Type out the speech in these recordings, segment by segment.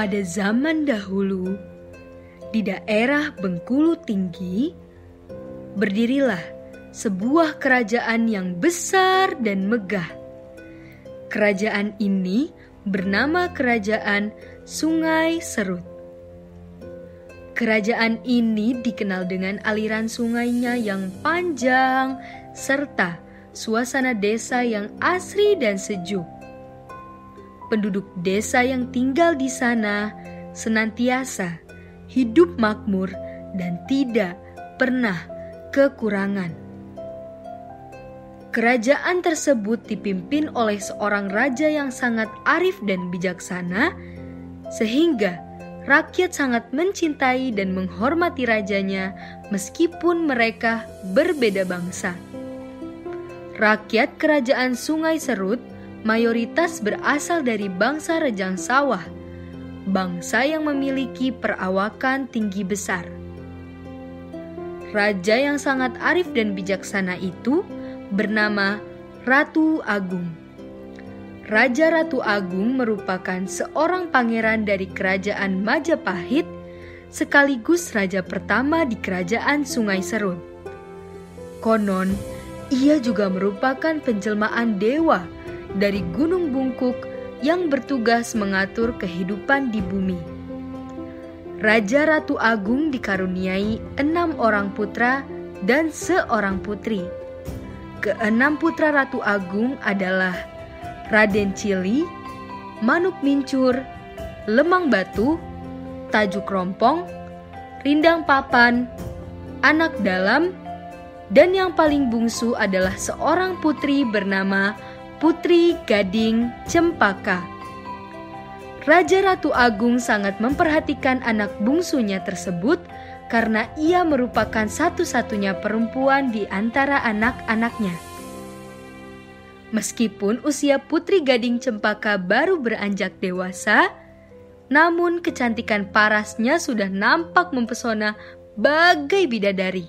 Pada zaman dahulu, di daerah Bengkulu Tinggi, berdirilah sebuah kerajaan yang besar dan megah. Kerajaan ini bernama Kerajaan Sungai Serut. Kerajaan ini dikenal dengan aliran sungainya yang panjang serta suasana desa yang asri dan sejuk. Penduduk desa yang tinggal di sana senantiasa hidup makmur dan tidak pernah kekurangan. Kerajaan tersebut dipimpin oleh seorang raja yang sangat arif dan bijaksana, sehingga rakyat sangat mencintai dan menghormati rajanya meskipun mereka berbeda bangsa. Rakyat kerajaan Sungai Serut mayoritas berasal dari bangsa Rejang Sawah, bangsa yang memiliki perawakan tinggi besar. Raja yang sangat arif dan bijaksana itu bernama Ratu Agung. Raja Ratu Agung merupakan seorang pangeran dari kerajaan Majapahit, sekaligus raja pertama di kerajaan Sungai Serut. Konon, ia juga merupakan penjelmaan dewa dari Gunung Bungkuk yang bertugas mengatur kehidupan di bumi. Raja Ratu Agung dikaruniai 6 orang putra dan seorang putri. Keenam putra Ratu Agung adalah Raden Cili, Manuk Mincur, Lemang Batu, Tajuk Rompong, Rindang Papan, Anak Dalam, dan yang paling bungsu adalah seorang putri bernama Putri Gading Cempaka. Raja Ratu Agung sangat memperhatikan anak bungsunya tersebut karena ia merupakan satu-satunya perempuan di antara anak-anaknya. Meskipun usia Putri Gading Cempaka baru beranjak dewasa, namun kecantikan parasnya sudah nampak mempesona bagai bidadari.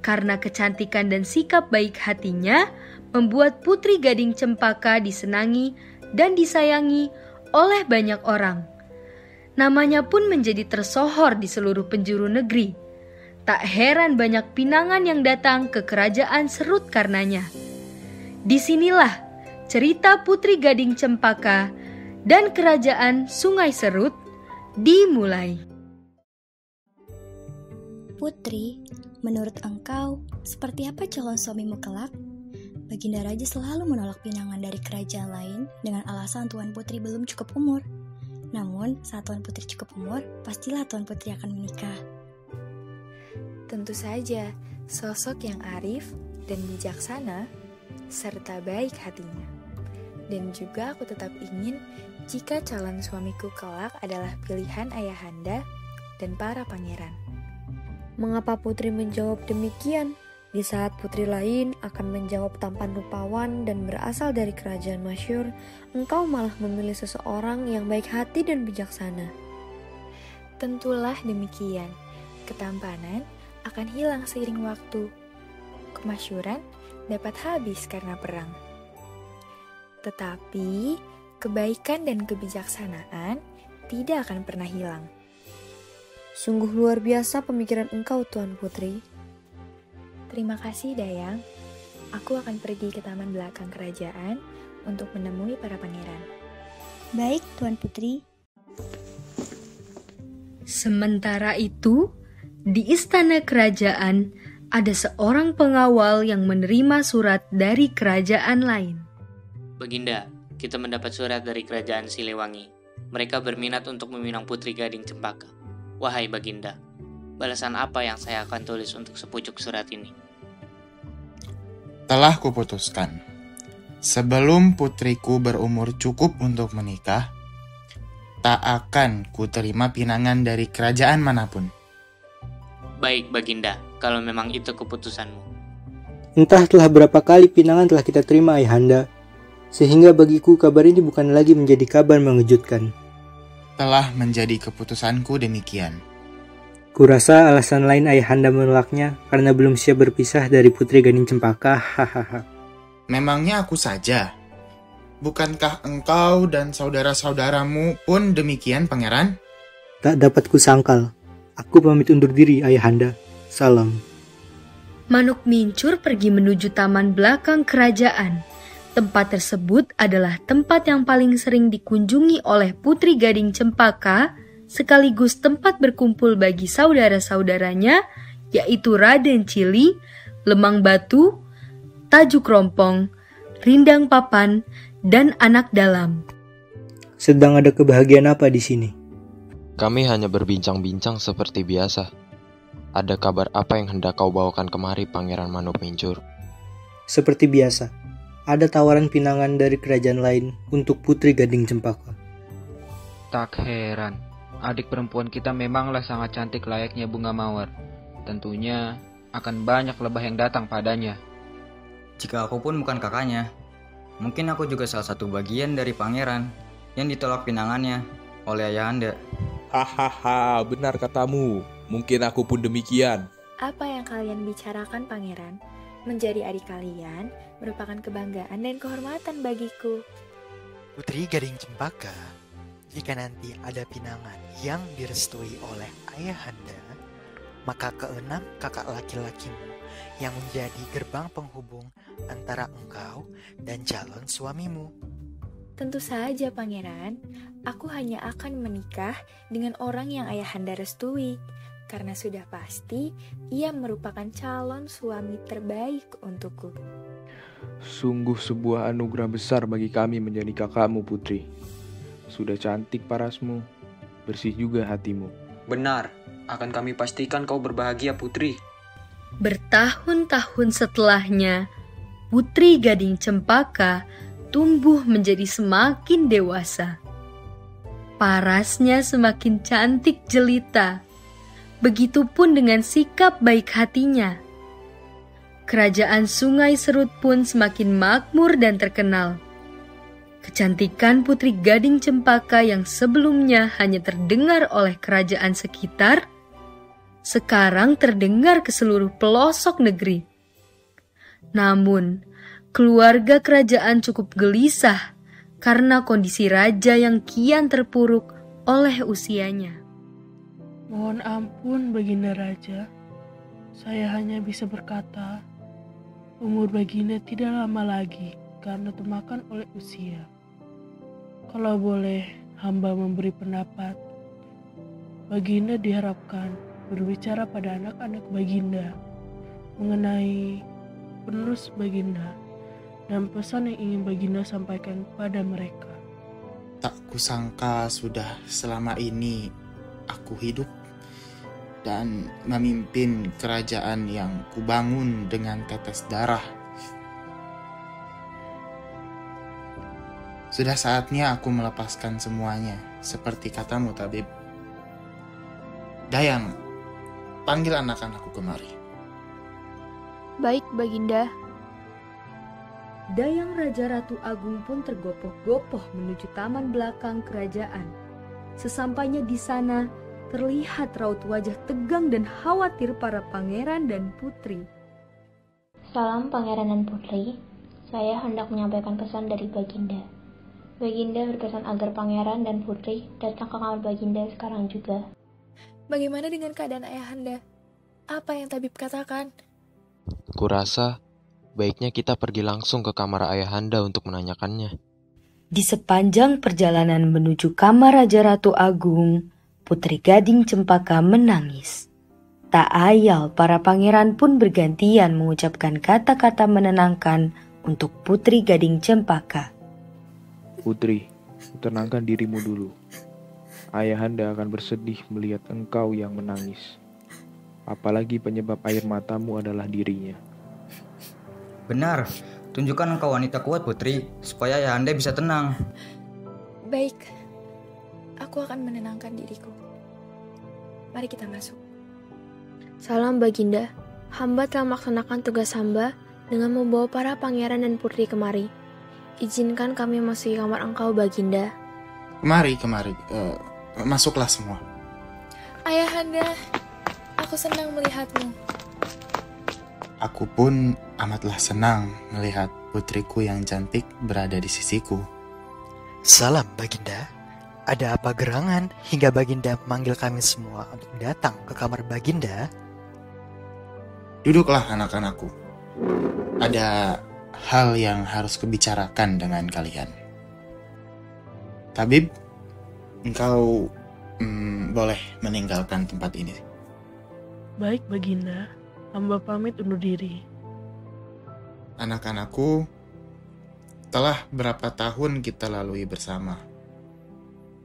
Karena kecantikan dan sikap baik hatinya, membuat Putri Gading Cempaka disenangi dan disayangi oleh banyak orang. Namanya pun menjadi tersohor di seluruh penjuru negeri. Tak heran banyak pinangan yang datang ke kerajaan Serut karenanya. Disinilah cerita Putri Gading Cempaka dan kerajaan Sungai Serut dimulai. Putri, menurut engkau, seperti apa calon suamimu kelak? Baginda Raja selalu menolak pinangan dari kerajaan lain dengan alasan Tuan Putri belum cukup umur. Namun, saat Tuan Putri cukup umur, pastilah Tuan Putri akan menikah. Tentu saja, sosok yang arif dan bijaksana, serta baik hatinya. Dan juga aku tetap ingin jika calon suamiku kelak adalah pilihan ayahanda dan para pangeran. Mengapa Putri menjawab demikian? Di saat putri lain akan menjawab tampan rupawan dan berasal dari kerajaan masyhur, engkau malah memilih seseorang yang baik hati dan bijaksana. Tentulah demikian. Ketampanan akan hilang seiring waktu. Kemasyhuran dapat habis karena perang. Tetapi kebaikan dan kebijaksanaan tidak akan pernah hilang. Sungguh luar biasa pemikiran engkau, Tuan Putri. Terima kasih, Dayang. Aku akan pergi ke taman belakang kerajaan untuk menemui para pangeran. Baik, Tuan Putri. Sementara itu, di istana kerajaan ada seorang pengawal yang menerima surat dari kerajaan lain. Baginda, kita mendapat surat dari kerajaan Siliwangi. Mereka berminat untuk meminang Putri Gading Cempaka. Wahai Baginda, balasan apa yang saya akan tulis untuk sepucuk surat ini? Telah kuputuskan, sebelum putriku berumur cukup untuk menikah, tak akan kuterima pinangan dari kerajaan manapun. Baik Baginda, kalau memang itu keputusanmu. Entah telah berapa kali pinangan telah kita terima ayahanda, sehingga bagiku kabar ini bukan lagi menjadi kabar mengejutkan. Telah menjadi keputusanku demikian. Kurasa alasan lain ayahanda menolaknya karena belum siap berpisah dari Putri Gading Cempaka. Hahaha. Memangnya aku saja. Bukankah engkau dan saudara-saudaramu pun demikian, Pangeran? Tak dapat kusangkal. Aku pamit undur diri, Ayahanda. Salam. Manuk Mincur pergi menuju taman belakang kerajaan. Tempat tersebut adalah tempat yang paling sering dikunjungi oleh Putri Gading Cempaka, sekaligus tempat berkumpul bagi saudara-saudaranya, yaitu Raden Cili, Lemang Batu, Tajuk Rompong, Rindang Papan, dan Anak Dalam. Sedang ada kebahagiaan apa di sini? Kami hanya berbincang-bincang seperti biasa. Ada kabar apa yang hendak kau bawakan kemari, Pangeran Manuk Mincur? Seperti biasa, ada tawaran pinangan dari kerajaan lain untuk Putri Gading Cempaka. Tak heran, adik perempuan kita memanglah sangat cantik layaknya bunga mawar. Tentunya akan banyak lebah yang datang padanya. Jika aku pun bukan kakaknya, mungkin aku juga salah satu bagian dari pangeran yang ditolak pinangannya oleh Ayahanda. Hahaha, benar katamu. Mungkin aku pun demikian. Apa yang kalian bicarakan, Pangeran? Menjadi adik kalian merupakan kebanggaan dan kehormatan bagiku. Putri Gading Cempaka, jika nanti ada pinangan yang direstui oleh Ayahanda, maka keenam kakak laki-lakimu yang menjadi gerbang penghubung antara engkau dan calon suamimu. Tentu saja, Pangeran. Aku hanya akan menikah dengan orang yang Ayahanda restui, karena sudah pasti ia merupakan calon suami terbaik untukku. Sungguh sebuah anugerah besar bagi kami menjadi kakakmu, Putri. Sudah cantik parasmu, bersih juga hatimu. Benar, akan kami pastikan kau berbahagia, Putri. Bertahun-tahun setelahnya, Putri Gading Cempaka tumbuh menjadi semakin dewasa. Parasnya semakin cantik jelita. Begitupun dengan sikap baik hatinya. Kerajaan Sungai Serut pun semakin makmur dan terkenal. Kecantikan Putri Gading Cempaka yang sebelumnya hanya terdengar oleh kerajaan sekitar, sekarang terdengar ke seluruh pelosok negeri. Namun, keluarga kerajaan cukup gelisah karena kondisi raja yang kian terpuruk oleh usianya. Mohon ampun, Baginda Raja. Saya hanya bisa berkata, umur Baginda tidak lama lagi karena termakan oleh usia. Kalau boleh hamba memberi pendapat, Baginda diharapkan berbicara pada anak-anak Baginda mengenai penerus Baginda dan pesan yang ingin Baginda sampaikan pada mereka. Tak kusangka sudah selama ini aku hidup dan memimpin kerajaan yang kubangun dengan tetes darah. Sudah saatnya aku melepaskan semuanya, seperti katamu, Tabib. Dayang, panggil anak-anakku kemari. Baik, Baginda. Dayang Raja Ratu Agung pun tergopoh-gopoh menuju taman belakang kerajaan. Sesampainya di sana, terlihat raut wajah tegang dan khawatir para pangeran dan putri. Salam Pangeran dan Putri, saya hendak menyampaikan pesan dari Baginda. Baginda berpesan agar Pangeran dan Putri datang ke kamar Baginda sekarang juga. Bagaimana dengan keadaan Ayahanda? Apa yang Tabib katakan? Kurasa baiknya kita pergi langsung ke kamar Ayahanda untuk menanyakannya. Di sepanjang perjalanan menuju kamar Raja Ratu Agung, Putri Gading Cempaka menangis. Tak ayal para pangeran pun bergantian mengucapkan kata-kata menenangkan untuk Putri Gading Cempaka. Putri, tenangkan dirimu dulu. Ayahanda akan bersedih melihat engkau yang menangis. Apalagi penyebab air matamu adalah dirinya. Benar, tunjukkan engkau wanita kuat, Putri, supaya Ayahanda bisa tenang. Baik, aku akan menenangkan diriku. Mari kita masuk. Salam Baginda, hamba telah melaksanakan tugas hamba dengan membawa para pangeran dan putri kemari. Izinkan kami masuk ke kamar engkau, Baginda. Kemari. Masuklah semua. Ayahanda, aku senang melihatmu. Aku pun amatlah senang melihat putriku yang cantik berada di sisiku. Salam Baginda. Ada apa gerangan hingga Baginda memanggil kami semua untuk datang ke kamar Baginda? Duduklah anak-anakku. Ada hal yang harus kubicarakan dengan kalian. Tabib, engkau boleh meninggalkan tempat ini. Baik Baginda, hamba pamit undur diri. Anak-anakku, telah berapa tahun kita lalui bersama.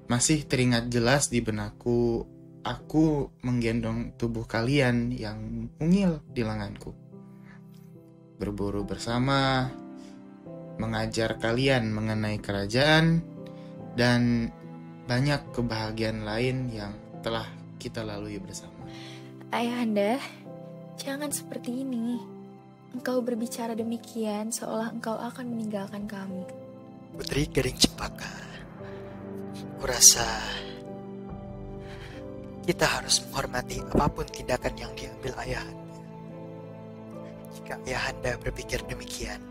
Masih teringat jelas di benakku, aku menggendong tubuh kalian yang mungil di lenganku. Berburu bersama, mengajar kalian mengenai kerajaan, dan banyak kebahagiaan lain yang telah kita lalui bersama. Ayahanda, jangan seperti ini. Engkau berbicara demikian seolah engkau akan meninggalkan kami. Putri Gading Cempaka, kurasa kita harus menghormati apapun tindakan yang diambil ayahanda. Jika ayahanda berpikir demikian,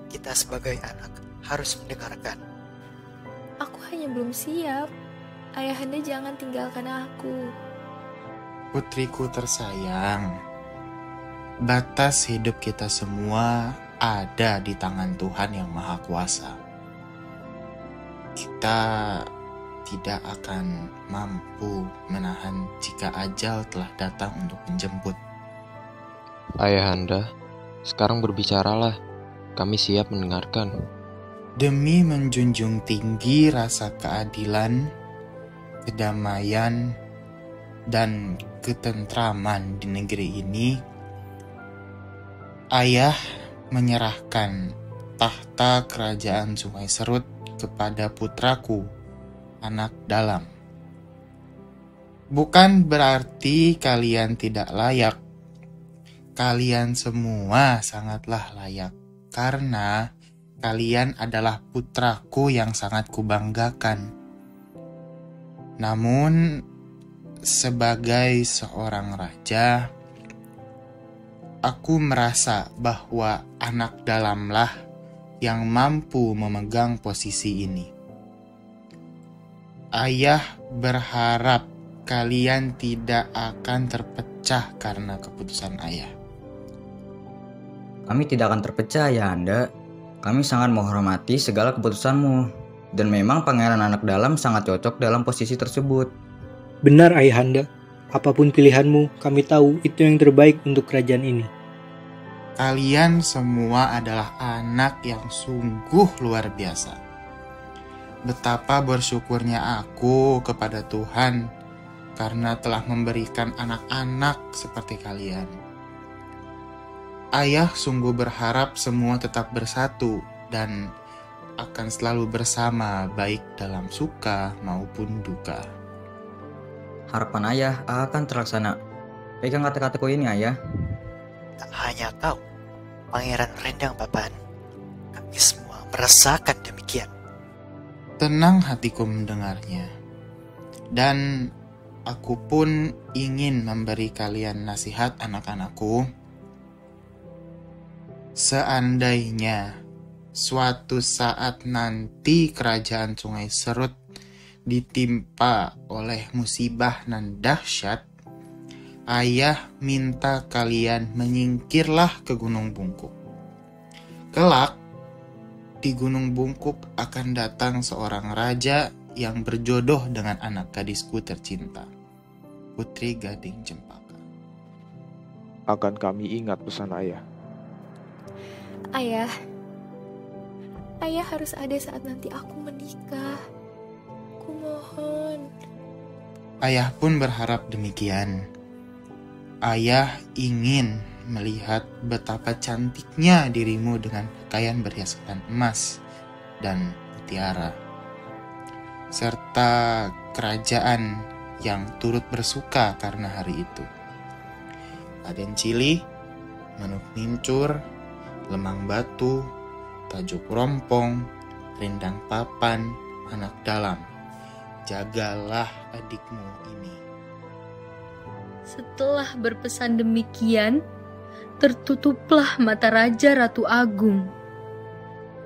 kita sebagai anak harus mendengarkan. Aku hanya belum siap. Ayahanda jangan tinggalkan aku. Putriku tersayang, batas hidup kita semua ada di tangan Tuhan yang Maha Kuasa. Kita tidak akan mampu menahan jika ajal telah datang untuk menjemput. Ayahanda, sekarang berbicaralah. Kami siap mendengarkan. Demi menjunjung tinggi rasa keadilan, kedamaian, dan ketentraman di negeri ini, Ayah menyerahkan tahta kerajaan Sungai Serut kepada putraku, Anak Dalam. Bukan berarti kalian tidak layak. Kalian semua sangatlah layak, karena kalian adalah putraku yang sangat kubanggakan. Namun, sebagai seorang raja, aku merasa bahwa Anak Dalamlah yang mampu memegang posisi ini. Ayah berharap kalian tidak akan terpecah karena keputusan ayah. Kami tidak akan terpecah, Ayahanda. Kami sangat menghormati segala keputusanmu. Dan memang Pangeran Anak Dalam sangat cocok dalam posisi tersebut. Benar Ayahanda, apapun pilihanmu, kami tahu itu yang terbaik untuk kerajaan ini. Kalian semua adalah anak yang sungguh luar biasa. Betapa bersyukurnya aku kepada Tuhan karena telah memberikan anak-anak seperti kalian. Ayah sungguh berharap semua tetap bersatu dan akan selalu bersama baik dalam suka maupun duka. Harapan ayah akan terlaksana. Pegang kata-kataku ini, ayah. Tak hanya kau, Pangeran Rendang Papan. Kami semua merasakan demikian. Tenang hatiku mendengarnya. Dan aku pun ingin memberi kalian nasihat anak-anakku. Seandainya suatu saat nanti kerajaan Sungai Serut ditimpa oleh musibah nan dahsyat, ayah minta kalian menyingkirlah ke Gunung Bungkuk. Kelak, di Gunung Bungkuk akan datang seorang raja yang berjodoh dengan anak gadisku tercinta, Putri Gading Cempaka. Akan kami ingat pesan ayah. Ayah harus ada saat nanti aku menikah. Kumohon. Ayah pun berharap demikian. Ayah ingin melihat betapa cantiknya dirimu dengan pakaian berhiaskan emas dan mutiara, serta kerajaan yang turut bersuka karena hari itu. Aden Cili, Manuk Nincur, Lemang Batu, Tajuk Rompong, Rindang Papan, Anak Dalam. Jagalah adikmu ini. Setelah berpesan demikian, tertutuplah mata Raja Ratu Agung.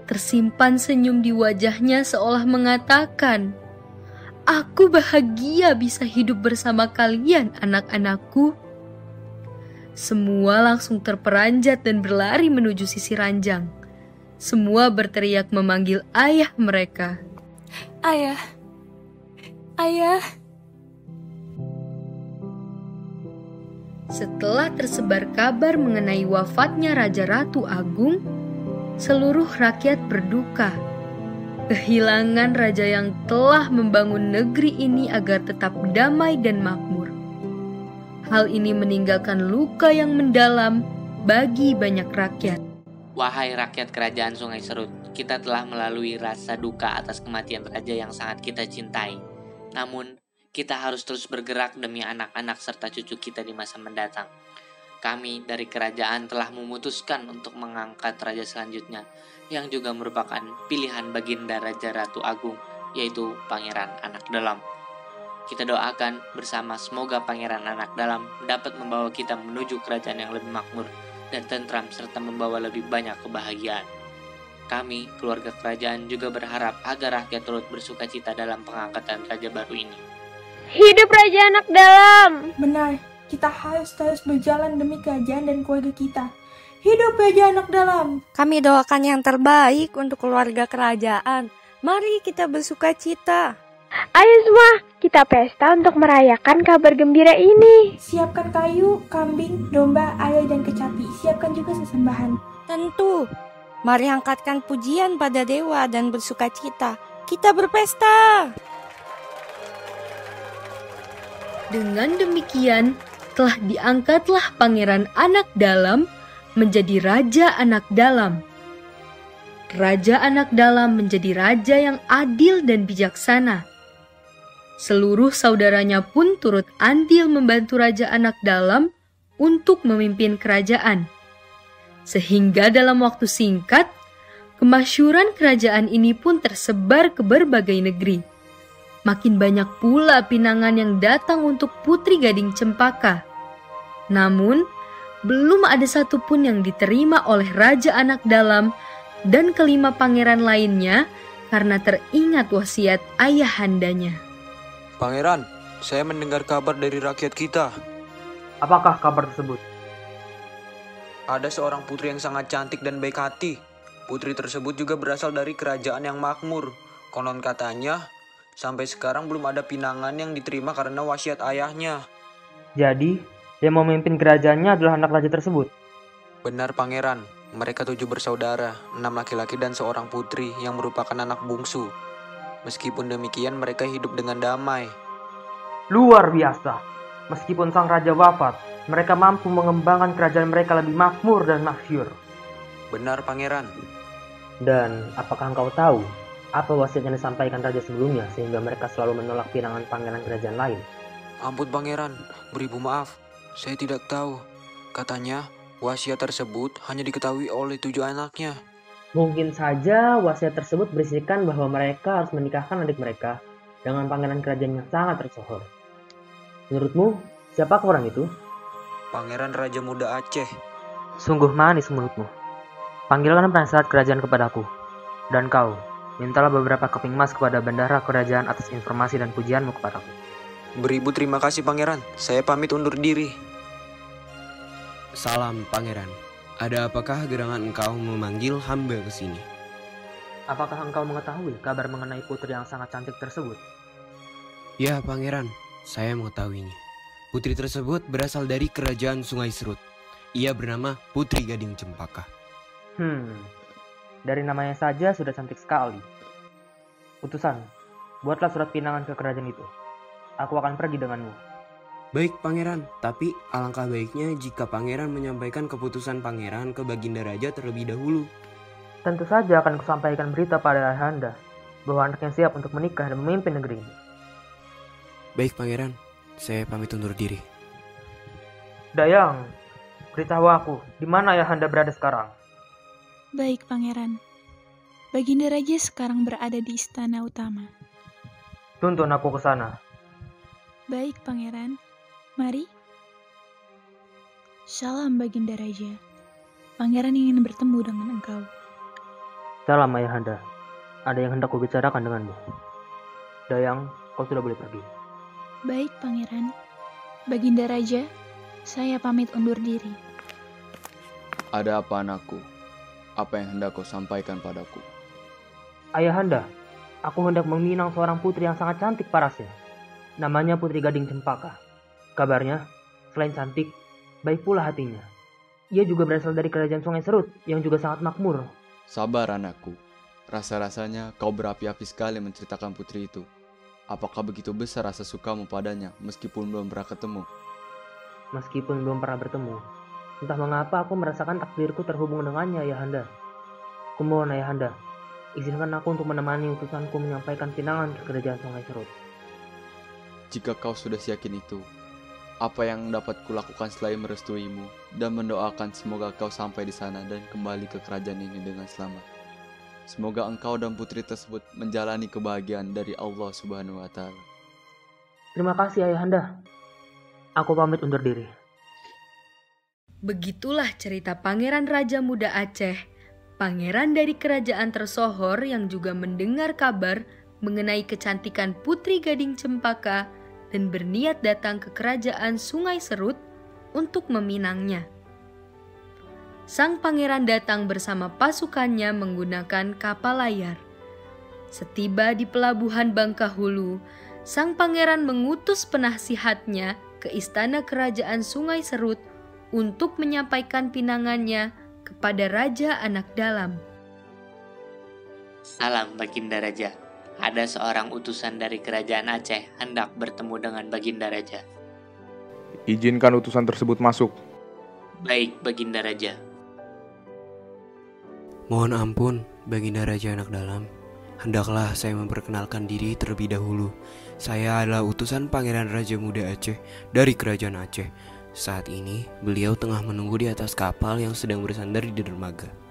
Tersimpan senyum di wajahnya seolah mengatakan, "Aku bahagia bisa hidup bersama kalian, anak-anakku." Semua langsung terperanjat dan berlari menuju sisi ranjang. Semua berteriak memanggil ayah mereka. Ayah, ayah. Setelah tersebar kabar mengenai wafatnya Raja Ratu Agung, seluruh rakyat berduka. Kehilangan raja yang telah membangun negeri ini agar tetap damai dan makmur. Hal ini meninggalkan luka yang mendalam bagi banyak rakyat. Wahai rakyat kerajaan Sungai Serut, kita telah melalui rasa duka atas kematian raja yang sangat kita cintai. Namun, kita harus terus bergerak demi anak-anak serta cucu kita di masa mendatang. Kami dari kerajaan telah memutuskan untuk mengangkat raja selanjutnya, yang juga merupakan pilihan baginda Raja Ratu Agung, yaitu Pangeran Anak Dalam. Kita doakan bersama semoga Pangeran Anak Dalam dapat membawa kita menuju kerajaan yang lebih makmur dan tentram serta membawa lebih banyak kebahagiaan. Kami, keluarga kerajaan, juga berharap agar rakyat turut bersukacita dalam pengangkatan raja baru ini. Hidup Raja Anak Dalam! Benar, kita harus terus berjalan demi kerajaan dan keluarga kita. Hidup Raja Anak Dalam! Kami doakan yang terbaik untuk keluarga kerajaan. Mari kita bersukacita. Ayo semua, kita pesta untuk merayakan kabar gembira ini. Siapkan kayu, kambing, domba, air, dan kecapi. Siapkan juga sesembahan. Tentu. Mari angkatkan pujian pada dewa dan bersukacita. Kita berpesta. Dengan demikian, telah diangkatlah Pangeran Anak Dalam menjadi Raja Anak Dalam. Raja Anak Dalam menjadi raja yang adil dan bijaksana. Seluruh saudaranya pun turut andil membantu Raja Anak Dalam untuk memimpin kerajaan. Sehingga dalam waktu singkat, kemasyhuran kerajaan ini pun tersebar ke berbagai negeri. Makin banyak pula pinangan yang datang untuk Putri Gading Cempaka. Namun, belum ada satupun yang diterima oleh Raja Anak Dalam dan kelima pangeran lainnya karena teringat wasiat ayahandanya. Pangeran, saya mendengar kabar dari rakyat kita. Apakah kabar tersebut? Ada seorang putri yang sangat cantik dan baik hati. Putri tersebut juga berasal dari kerajaan yang makmur. Konon katanya, sampai sekarang belum ada pinangan yang diterima karena wasiat ayahnya. Jadi, yang memimpin kerajaannya adalah anak raja tersebut? Benar, Pangeran. Mereka 7 bersaudara, 6 laki-laki dan seorang putri yang merupakan anak bungsu. Meskipun demikian, mereka hidup dengan damai. Luar biasa. Meskipun sang raja wafat, mereka mampu mengembangkan kerajaan mereka lebih makmur dan masyhur. Benar, Pangeran. Dan apakah engkau tahu apa wasiat yang disampaikan raja sebelumnya sehingga mereka selalu menolak pinangan pangeran kerajaan lain? Ampun, Pangeran. Beribu maaf. Saya tidak tahu. Katanya, wasiat tersebut hanya diketahui oleh 7 anaknya. Mungkin saja wasiat tersebut berisikan bahwa mereka harus menikahkan adik mereka dengan pangeran kerajaan yang sangat tersohor. Menurutmu, siapakah orang itu? Pangeran Raja Muda Aceh. Sungguh manis mulutmu. Panggilkan penasehat kerajaan kepadaku. Dan kau, mintalah beberapa keping emas kepada bendahara kerajaan atas informasi dan pujianmu kepadaku. Beribu terima kasih, Pangeran. Saya pamit undur diri. Salam, Pangeran. Ada apakah gerangan engkau memanggil hamba ke sini? Apakah engkau mengetahui kabar mengenai putri yang sangat cantik tersebut? Ya, Pangeran. Saya mengetahuinya. Putri tersebut berasal dari kerajaan Sungai Serut. Ia bernama Putri Gading Cempaka. Dari namanya saja sudah cantik sekali. Utusan, buatlah surat pinangan ke kerajaan itu. Aku akan pergi denganmu. Baik, Pangeran. Tapi alangkah baiknya jika Pangeran menyampaikan keputusan Pangeran ke Baginda Raja terlebih dahulu. Tentu saja akan kusampaikan berita pada ayahanda bahwa anaknya siap untuk menikah dan memimpin negeri ini. Baik, Pangeran. Saya pamit undur diri. Dayang, beritahu aku, di mana ayahanda berada sekarang? Baik, Pangeran. Baginda Raja sekarang berada di istana utama. Tuntun aku ke sana. Baik, Pangeran. Mari. Salam, Baginda Raja. Pangeran ingin bertemu dengan engkau. Salam Ayahanda. Ada yang hendak kubicarakan denganmu. Dayang, kau sudah boleh pergi. Baik, Pangeran. Baginda Raja, saya pamit undur diri. Ada apa anakku? Apa yang hendak kau sampaikan padaku? Ayahanda, aku hendak meminang seorang putri yang sangat cantik parasnya. Namanya Putri Gading Cempaka. Kabarnya, selain cantik, baik pula hatinya. Ia juga berasal dari kerajaan Sungai Serut yang juga sangat makmur. Sabar anakku. Rasa-rasanya kau berapi-api sekali menceritakan putri itu. Apakah begitu besar rasa sukamu padanya meskipun belum pernah ketemu? Meskipun belum pernah bertemu, entah mengapa aku merasakan takdirku terhubung dengannya, Ayahanda. Kumohon Ayahanda, izinkan aku untuk menemani utusanku menyampaikan pinangan ke kerajaan Sungai Serut. Jika kau sudah yakin itu, apa yang dapat kulakukan selain merestuimu dan mendoakan semoga kau sampai di sana dan kembali ke kerajaan ini dengan selamat. Semoga engkau dan putri tersebut menjalani kebahagiaan dari Allah Subhanahu wa Ta'ala. Terima kasih Ayahanda. Aku pamit undur diri. Begitulah cerita Pangeran Raja Muda Aceh, pangeran dari kerajaan tersohor yang juga mendengar kabar mengenai kecantikan Putri Gading Cempaka dan berniat datang ke kerajaan Sungai Serut untuk meminangnya. Sang pangeran datang bersama pasukannya menggunakan kapal layar. Setiba di pelabuhan Bangkahulu, sang pangeran mengutus penasihatnya ke istana kerajaan Sungai Serut untuk menyampaikan pinangannya kepada Raja Anak Dalam. Salam Baginda Raja. Ada seorang utusan dari kerajaan Aceh hendak bertemu dengan Baginda Raja. Izinkan utusan tersebut masuk. Baik, Baginda Raja. Mohon ampun, Baginda Raja Anak Dalam. Hendaklah saya memperkenalkan diri terlebih dahulu. Saya adalah utusan Pangeran Raja Muda Aceh dari Kerajaan Aceh. Saat ini, beliau tengah menunggu di atas kapal yang sedang bersandar di dermaga.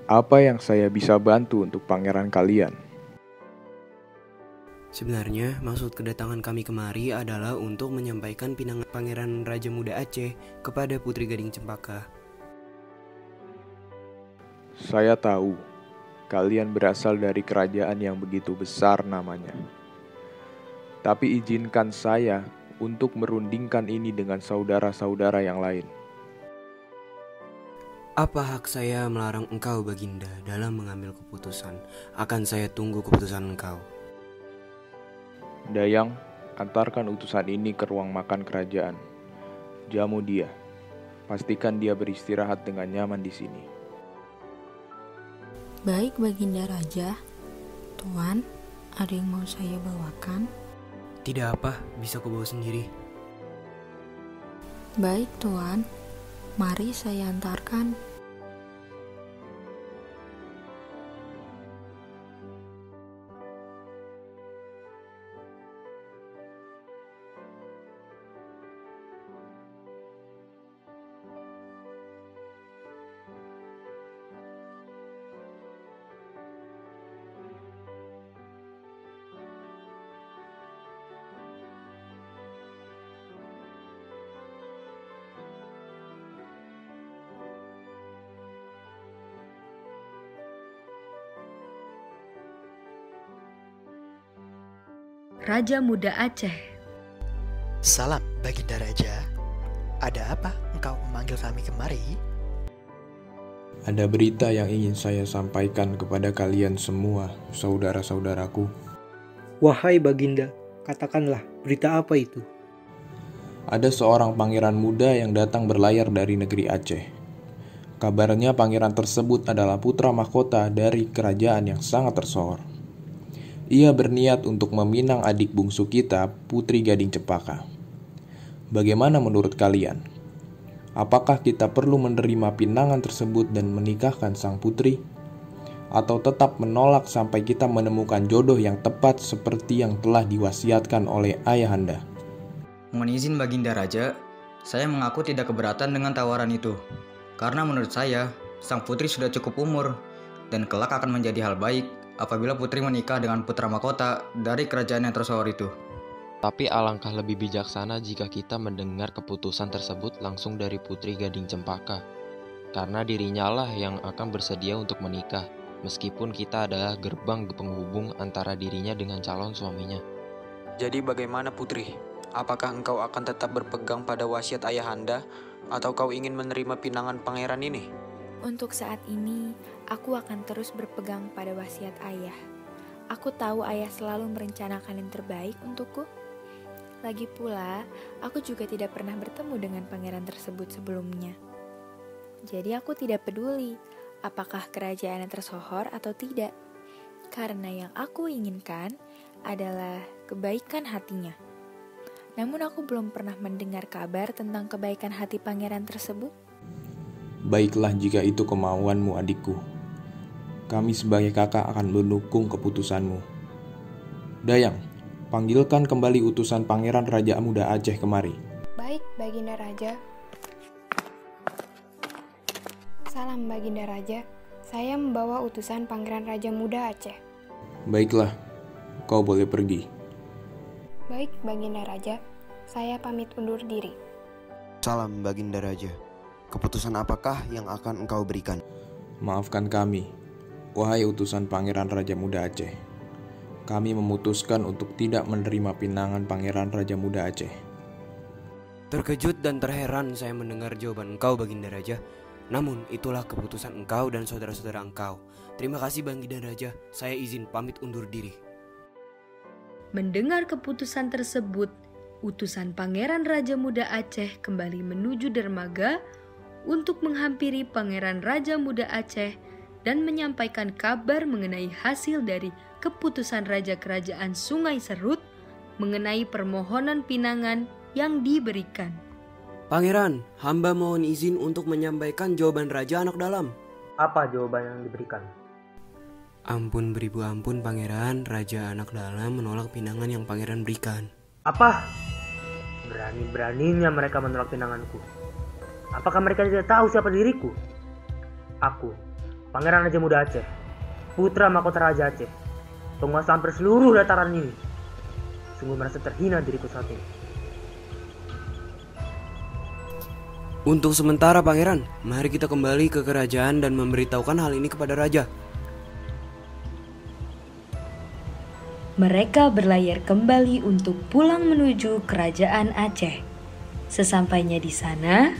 Apa yang saya bisa bantu untuk pangeran kalian? Sebenarnya, maksud kedatangan kami kemari adalah untuk menyampaikan pinangan Pangeran Raja Muda Aceh kepada Putri Gading Cempaka. Saya tahu, kalian berasal dari kerajaan yang begitu besar namanya. Tapi izinkan saya untuk merundingkan ini dengan saudara-saudara yang lain. Apa hak saya melarang engkau, Baginda, dalam mengambil keputusan? Akan saya tunggu keputusan engkau. Dayang, antarkan utusan ini ke ruang makan kerajaan. Jamu dia. Pastikan dia beristirahat dengan nyaman di sini. Baik Baginda Raja. Tuan, ada yang mau saya bawakan? Tidak apa, bisa ku bawa sendiri. Baik Tuan, mari saya antarkan. Raja Muda Aceh. Salam Baginda Raja. Ada apa engkau memanggil kami kemari? Ada berita yang ingin saya sampaikan kepada kalian semua, saudara-saudaraku. Wahai Baginda, katakanlah berita apa itu? Ada seorang pangeran muda yang datang berlayar dari negeri Aceh. Kabarnya pangeran tersebut adalah putra mahkota dari kerajaan yang sangat tersohor. Ia berniat untuk meminang adik bungsu kita, Putri Gading Cempaka. Bagaimana menurut kalian? Apakah kita perlu menerima pinangan tersebut dan menikahkan sang putri? Atau tetap menolak sampai kita menemukan jodoh yang tepat seperti yang telah diwasiatkan oleh Ayahanda? Mohon izin Baginda Raja, saya mengaku tidak keberatan dengan tawaran itu. Karena menurut saya, sang putri sudah cukup umur dan kelak akan menjadi hal baik apabila putri menikah dengan putra mahkota dari kerajaan yang tersohor itu. Tapi alangkah lebih bijaksana jika kita mendengar keputusan tersebut langsung dari Putri Gading Cempaka. karena dirinya lah yang akan bersedia untuk menikah, meskipun kita adalah gerbang penghubung antara dirinya dengan calon suaminya. Jadi bagaimana Putri? Apakah engkau akan tetap berpegang pada wasiat ayahanda, atau kau ingin menerima pinangan pangeran ini? Untuk saat ini, aku akan terus berpegang pada wasiat ayah. Aku tahu ayah selalu merencanakan yang terbaik untukku. Lagi pula, aku juga tidak pernah bertemu dengan pangeran tersebut sebelumnya. Jadi aku tidak peduli apakah kerajaannya tersohor atau tidak. Karena yang aku inginkan adalah kebaikan hatinya. Namun aku belum pernah mendengar kabar tentang kebaikan hati pangeran tersebut. Baiklah jika itu kemauanmu adikku. Kami sebagai kakak akan mendukung keputusanmu. Dayang, panggilkan kembali utusan Pangeran Raja Muda Aceh kemari. Baik, Baginda Raja. Salam Baginda Raja. Saya membawa utusan Pangeran Raja Muda Aceh. Baiklah, kau boleh pergi. Baik, Baginda Raja. Saya pamit undur diri. Salam Baginda Raja. Keputusan apakah yang akan engkau berikan? Maafkan kami, wahai utusan Pangeran Raja Muda Aceh. Kami memutuskan untuk tidak menerima pinangan Pangeran Raja Muda Aceh. Terkejut dan terheran saya mendengar jawaban engkau, Baginda Raja. Namun itulah keputusan engkau dan saudara-saudara engkau. Terima kasih Baginda Raja. Saya izin pamit undur diri. Mendengar keputusan tersebut, utusan Pangeran Raja Muda Aceh kembali menuju dermaga untuk menghampiri Pangeran Raja Muda Aceh dan menyampaikan kabar mengenai hasil dari keputusan Raja Kerajaan Sungai Serut mengenai permohonan pinangan yang diberikan. Pangeran, hamba mohon izin untuk menyampaikan jawaban Raja Anak Dalam. Apa jawaban yang diberikan? Ampun beribu ampun Pangeran, Raja Anak Dalam menolak pinangan yang Pangeran berikan. Apa? Berani-beraninya mereka menolak pinanganku. Apakah mereka tidak tahu siapa diriku? Aku, Pangeran Raja Muda Aceh, putra mahkota Raja Aceh, penguasa hampir seluruh dataran ini. Sungguh merasa terhina diriku saat ini. Untuk sementara Pangeran, mari kita kembali ke kerajaan dan memberitahukan hal ini kepada Raja. Mereka berlayar kembali untuk pulang menuju kerajaan Aceh. Sesampainya di sana,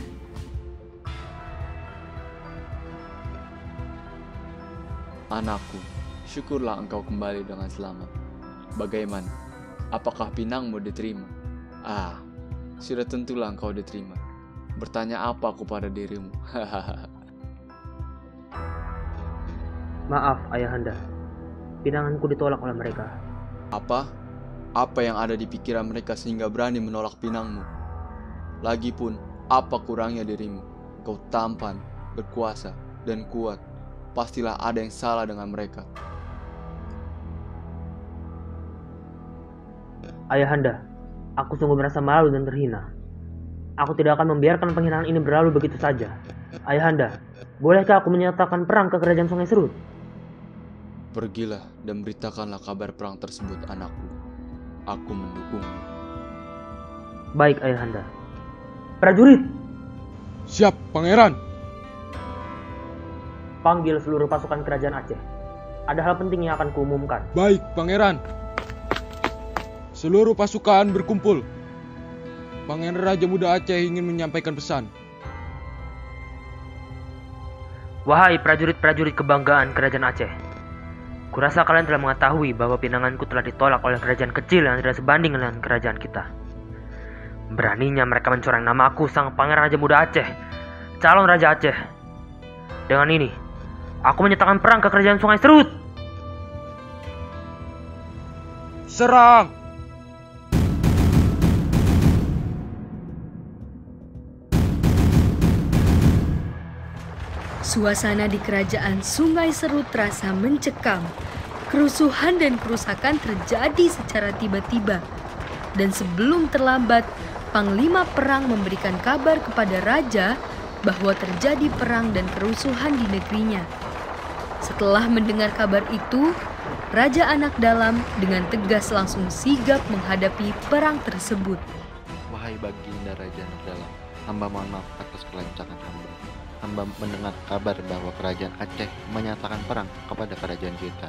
anakku, syukurlah engkau kembali dengan selamat. Bagaimana? Apakah pinangmu diterima? Sudah tentulah engkau diterima. Bertanya apa aku pada dirimu? Maaf ayahanda, pinanganku ditolak oleh mereka. Apa? Apa yang ada di pikiran mereka sehingga berani menolak pinangmu? Lagipun, apa kurangnya dirimu? Kau tampan, berkuasa, dan kuat. Pastilah ada yang salah dengan mereka. Ayahanda, aku sungguh merasa malu dan terhina. Aku tidak akan membiarkan penghinaan ini berlalu begitu saja. Ayahanda, bolehkah aku menyatakan perang ke kerajaan Sungai Serut? Pergilah dan beritakanlah kabar perang tersebut, anakku. Aku mendukungmu. Baik, ayahanda. Prajurit! Siap, Pangeran. Panggil seluruh pasukan kerajaan Aceh. Ada hal penting yang akan kuumumkan. Baik, Pangeran. Seluruh pasukan berkumpul. Pangeran Raja Muda Aceh ingin menyampaikan pesan. Wahai prajurit-prajurit kebanggaan kerajaan Aceh. Kurasa kalian telah mengetahui bahwa pinanganku telah ditolak oleh kerajaan kecil yang tidak sebanding dengan kerajaan kita. Beraninya mereka mencoreng nama aku, sang Pangeran Raja Muda Aceh, calon Raja Aceh. Dengan ini, aku menyatakan perang ke kerajaan Sungai Serut. Serang! Suasana di kerajaan Sungai Serut terasa mencekam. Kerusuhan dan kerusakan terjadi secara tiba-tiba. Dan sebelum terlambat, Panglima Perang memberikan kabar kepada Raja bahwa terjadi perang dan kerusuhan di negerinya. Setelah mendengar kabar itu, Raja Anak Dalam dengan tegas langsung sigap menghadapi perang tersebut. Wahai Baginda Raja Anak Dalam, Hamba mohon maaf atas kelancaran hamba. Hamba mendengar kabar bahwa kerajaan Aceh menyatakan perang kepada kerajaan kita.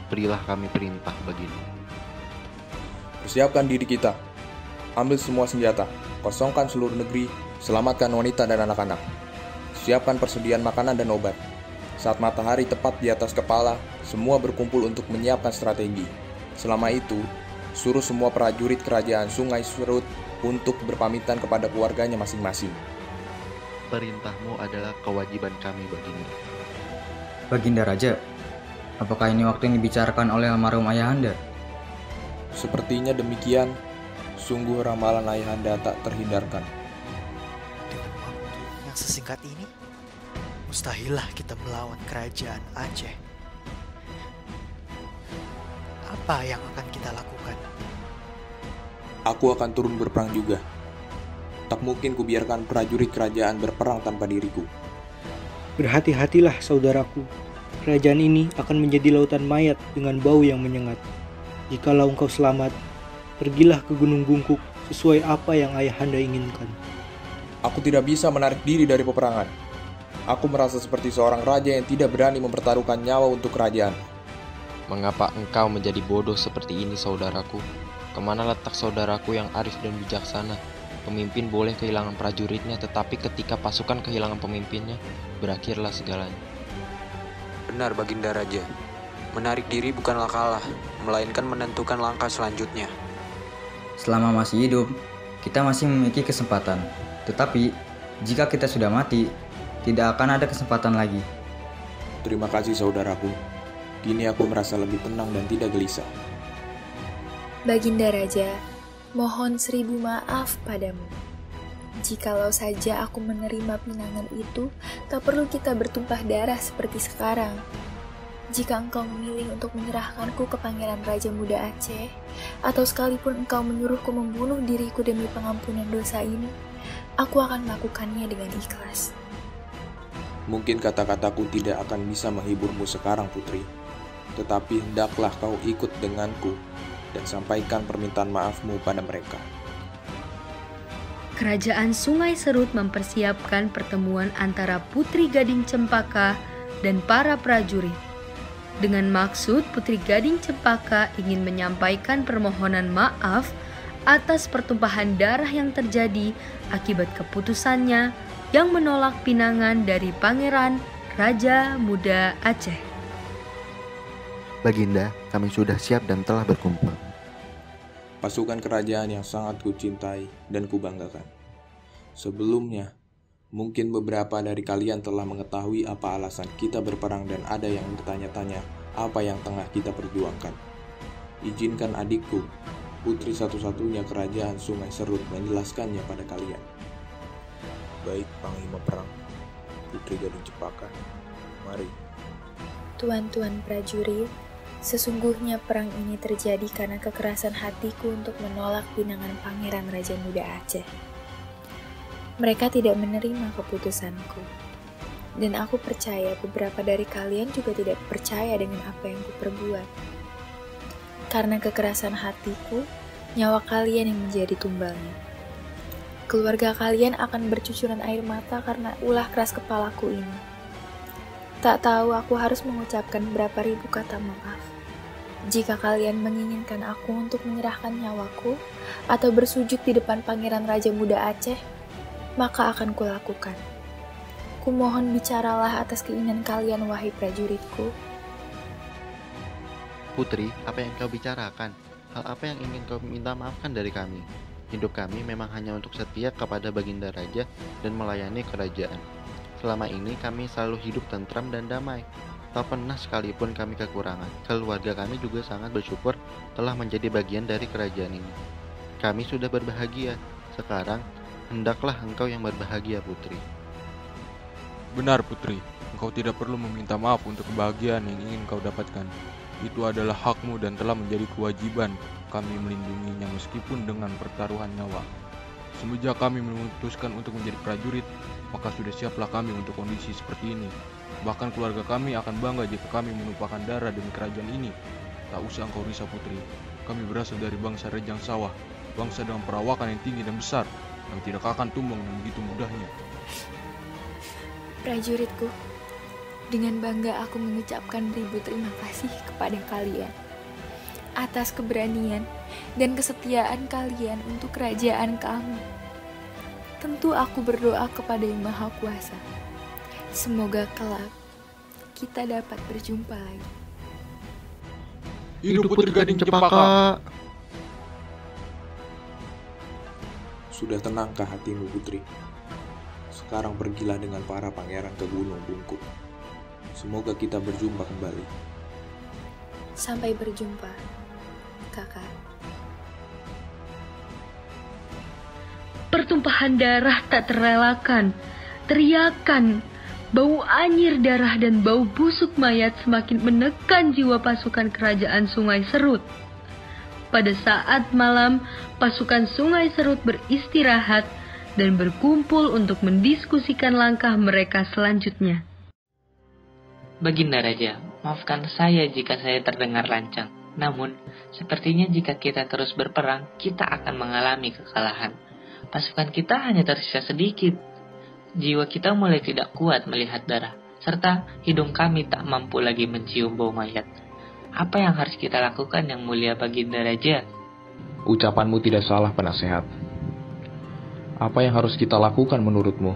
Berilah kami perintah Baginda. Persiapkan diri kita. Ambil semua senjata. Kosongkan seluruh negeri. Selamatkan wanita dan anak-anak. Siapkan persediaan makanan dan obat. Saat matahari tepat di atas kepala, semua berkumpul untuk menyiapkan strategi. Selama itu, suruh semua prajurit kerajaan Sungai Serut untuk berpamitan kepada keluarganya masing-masing. Perintahmu adalah kewajiban kami, Baginda. Baginda Raja, apakah ini waktu yang dibicarakan oleh almarhum Ayahanda? Sepertinya demikian. Sungguh ramalan Ayahanda tak terhindarkan. Dengan waktu yang sesingkat ini, mustahillah kita melawan kerajaan Aceh. Apa yang akan kita lakukan? Aku akan turun berperang juga. Tak mungkin kubiarkan prajurit kerajaan berperang tanpa diriku. Berhati-hatilah saudaraku. Kerajaan ini akan menjadi lautan mayat dengan bau yang menyengat. Jikalau engkau selamat, pergilah ke Gunung Bungkuk sesuai apa yang Ayahanda inginkan. Aku tidak bisa menarik diri dari peperangan. Aku merasa seperti seorang raja yang tidak berani mempertaruhkan nyawa untuk kerajaan. Mengapa engkau menjadi bodoh seperti ini, saudaraku? Kemana letak saudaraku yang arif dan bijaksana? Pemimpin boleh kehilangan prajuritnya, tetapi ketika pasukan kehilangan pemimpinnya, berakhirlah segalanya. Benar, Baginda Raja. Menarik diri bukanlah kalah, melainkan menentukan langkah selanjutnya. Selama masih hidup, kita masih memiliki kesempatan. Tetapi, jika kita sudah mati, tidak akan ada kesempatan lagi. Terima kasih saudaraku. Kini aku merasa lebih tenang dan tidak gelisah. Baginda Raja, mohon 1000 maaf padamu. Jikalau saja aku menerima pinangan itu, tak perlu kita bertumpah darah seperti sekarang. Jika engkau memilih untuk menyerahkanku ke Pangeran Raja Muda Aceh, atau sekalipun engkau menyuruhku membunuh diriku demi pengampunan dosa ini, aku akan melakukannya dengan ikhlas. Mungkin kata-kataku tidak akan bisa menghiburmu sekarang, Putri. Tetapi hendaklah kau ikut denganku dan sampaikan permintaan maafmu pada mereka. Kerajaan Sungai Serut mempersiapkan pertemuan antara Putri Gading Cempaka dan para prajurit. Dengan maksud Putri Gading Cempaka ingin menyampaikan permohonan maaf atas pertumpahan darah yang terjadi akibat keputusannya yang menolak pinangan dari Pangeran Raja Muda Aceh. Baginda, kami sudah siap dan telah berkumpul. Pasukan kerajaan yang sangat kucintai dan kubanggakan. Sebelumnya, mungkin beberapa dari kalian telah mengetahui apa alasan kita berperang dan ada yang bertanya-tanya apa yang tengah kita perjuangkan. Izinkan adikku, putri satu-satunya kerajaan Sungai Serut, menjelaskannya pada kalian. Baik, Panglima Perang, Putri Gading Cempaka, mari. Tuan-tuan prajurit, sesungguhnya perang ini terjadi karena kekerasan hatiku untuk menolak pinangan Pangeran Raja Muda Aceh. Mereka tidak menerima keputusanku. Dan aku percaya beberapa dari kalian juga tidak percaya dengan apa yang kuperbuat. Karena kekerasan hatiku, nyawa kalian yang menjadi tumbalnya. Keluarga kalian akan bercucuran air mata karena ulah keras kepalaku ini. Tak tahu aku harus mengucapkan berapa ribu kata maaf. Jika kalian menginginkan aku untuk menyerahkan nyawaku atau bersujud di depan Pangeran Raja Muda Aceh, maka akan kulakukan. Kumohon bicaralah atas keinginan kalian, wahai prajuritku. Putri, apa yang kau bicarakan? Hal apa yang ingin kau minta maafkan dari kami? Hidup kami memang hanya untuk setia kepada Baginda Raja dan melayani kerajaan. Selama ini kami selalu hidup tentram dan damai. Tak pernah sekalipun kami kekurangan. Keluarga kami juga sangat bersyukur telah menjadi bagian dari kerajaan ini. Kami sudah berbahagia. Sekarang, hendaklah engkau yang berbahagia, Putri. Benar, Putri. Engkau tidak perlu meminta maaf untuk kebahagiaan yang ingin kau dapatkan. Itu adalah hakmu dan telah menjadi kewajiban kami melindunginya meskipun dengan pertaruhan nyawa. Semenjak kami memutuskan untuk menjadi prajurit, maka sudah siaplah kami untuk kondisi seperti ini. Bahkan keluarga kami akan bangga jika kami menumpahkan darah demi kerajaan ini. Tak usah engkau risau, Putri. Kami berasal dari bangsa Rejang Sawah, bangsa dengan perawakan yang tinggi dan besar. yang tidak akan tumbang dengan begitu mudahnya. Prajuritku, dengan bangga aku mengucapkan ribu terima kasih kepada kalian atas keberanian dan kesetiaan kalian untuk kerajaan kami. Tentu aku berdoa kepada Yang Maha Kuasa. Semoga kelak kita dapat berjumpa lagi. Hidup Putri Gading Cempaka. Sudah tenangkah hatimu, Putri? Sekarang pergilah dengan para pangeran ke Gunung Bungkuk. Semoga kita berjumpa kembali. Sampai berjumpa, Kakak. Pertumpahan darah tak terelakkan, teriakan, bau anyir darah dan bau busuk mayat semakin menekan jiwa pasukan kerajaan Sungai Serut. Pada saat malam, pasukan Sungai Serut beristirahat dan berkumpul untuk mendiskusikan langkah mereka selanjutnya. Baginda Raja, maafkan saya jika saya terdengar lancang. Namun, sepertinya jika kita terus berperang, kita akan mengalami kekalahan. Pasukan kita hanya tersisa sedikit. Jiwa kita mulai tidak kuat melihat darah, serta hidung kami tak mampu lagi mencium bau mayat. Apa yang harus kita lakukan yang mulia Baginda Raja? Ucapanmu tidak salah, penasehat. Apa yang harus kita lakukan menurutmu?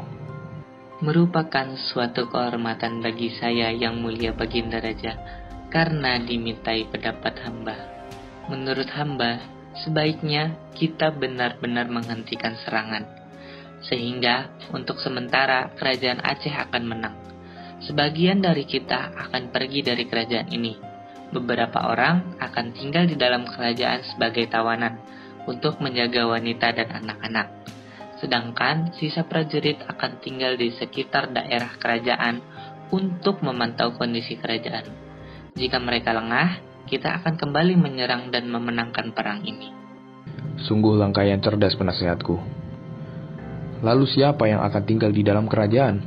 Merupakan suatu kehormatan bagi saya yang mulia Baginda Raja, karena dimintai pendapat hamba. Menurut hamba, sebaiknya kita benar-benar menghentikan serangan, sehingga untuk sementara kerajaan Aceh akan menang. Sebagian dari kita akan pergi dari kerajaan ini. Beberapa orang akan tinggal di dalam kerajaan sebagai tawanan untuk menjaga wanita dan anak-anak. Sedangkan sisa prajurit akan tinggal di sekitar daerah kerajaan untuk memantau kondisi kerajaan. Jika mereka lengah, kita akan kembali menyerang dan memenangkan perang ini. Sungguh langkah yang cerdas, penasehatku. Lalu siapa yang akan tinggal di dalam kerajaan?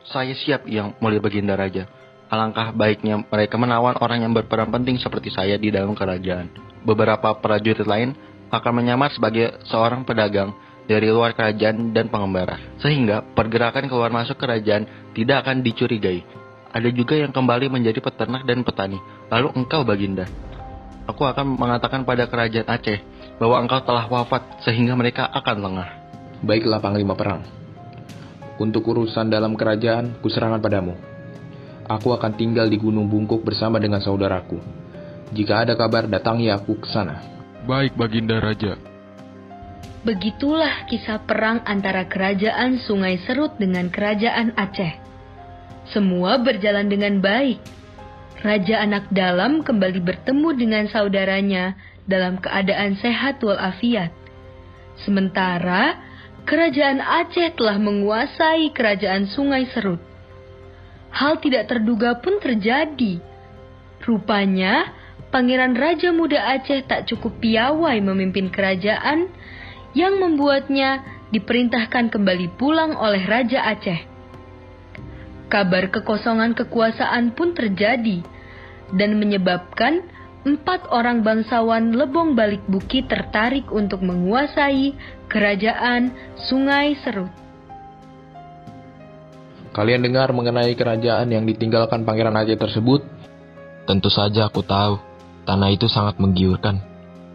Saya siap, Yang Mulia Baginda Raja. Alangkah baiknya mereka menawan orang yang berperan penting seperti saya di dalam kerajaan. Beberapa prajurit lain akan menyamar sebagai seorang pedagang dari luar kerajaan dan pengembara, sehingga pergerakan keluar masuk kerajaan tidak akan dicurigai. Ada juga yang kembali menjadi peternak dan petani. Lalu engkau, Baginda, aku akan mengatakan pada kerajaan Aceh bahwa engkau telah wafat, sehingga mereka akan lengah. Baiklah, Panglima Perang. Untuk urusan dalam kerajaan, kuserahkan padamu. Aku akan tinggal di Gunung Bungkuk bersama dengan saudaraku. Jika ada kabar, datangi aku ke sana. Baik, Baginda Raja. Begitulah kisah perang antara kerajaan Sungai Serut dengan kerajaan Aceh. Semua berjalan dengan baik. Raja Anak Dalam kembali bertemu dengan saudaranya dalam keadaan sehat walafiat. Sementara kerajaan Aceh telah menguasai kerajaan Sungai Serut. Hal tidak terduga pun terjadi. Rupanya, Pangeran Raja Muda Aceh tak cukup piawai memimpin kerajaan yang membuatnya diperintahkan kembali pulang oleh Raja Aceh. Kabar kekosongan kekuasaan pun terjadi dan menyebabkan 4 orang bangsawan Lebong Balik Buki tertarik untuk menguasai kerajaan Sungai Serut. Kalian dengar mengenai kerajaan yang ditinggalkan Pangeran Aceh tersebut? Tentu saja aku tahu. Tanah itu sangat menggiurkan.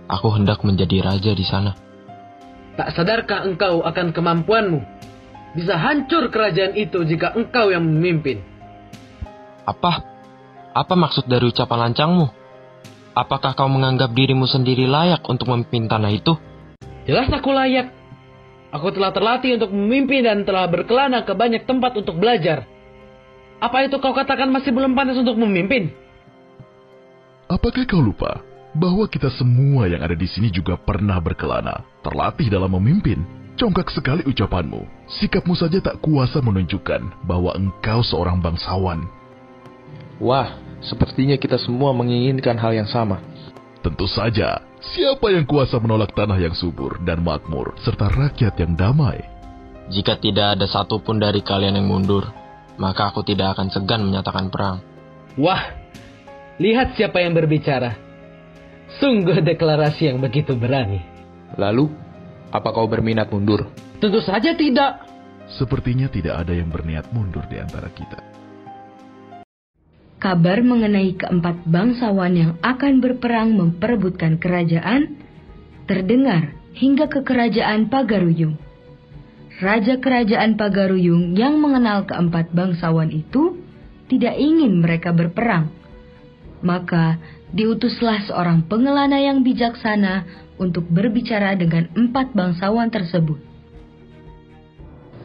Aku hendak menjadi raja di sana. Tak sadarkah engkau akan kemampuanmu? Bisa hancur kerajaan itu jika engkau yang memimpin. Apa? Apa maksud dari ucapan lancangmu? Apakah kau menganggap dirimu sendiri layak untuk memimpin tanah itu? Jelas aku layak. Aku telah terlatih untuk memimpin dan telah berkelana ke banyak tempat untuk belajar. Apa itu kau katakan masih belum pantas untuk memimpin? Apakah kau lupa bahwa kita semua yang ada di sini juga pernah berkelana, terlatih dalam memimpin? Congkak sekali ucapanmu. Sikapmu saja tak kuasa menunjukkan bahwa engkau seorang bangsawan. Wah, sepertinya kita semua menginginkan hal yang sama. Tentu saja. Siapa yang kuasa menolak tanah yang subur dan makmur, serta rakyat yang damai? Jika tidak ada satupun dari kalian yang mundur, maka aku tidak akan segan menyatakan perang. Wah, lihat siapa yang berbicara. Sungguh deklarasi yang begitu berani. Lalu, Apa kau berminat mundur? Tentu saja tidak. Sepertinya tidak ada yang berniat mundur di antara kita. Kabar mengenai keempat bangsawan yang akan berperang memperebutkan kerajaan terdengar hingga ke kerajaan Pagaruyung. Raja kerajaan Pagaruyung yang mengenal keempat bangsawan itu tidak ingin mereka berperang. Maka diutuslah seorang pengelana yang bijaksana untuk berbicara dengan empat bangsawan tersebut.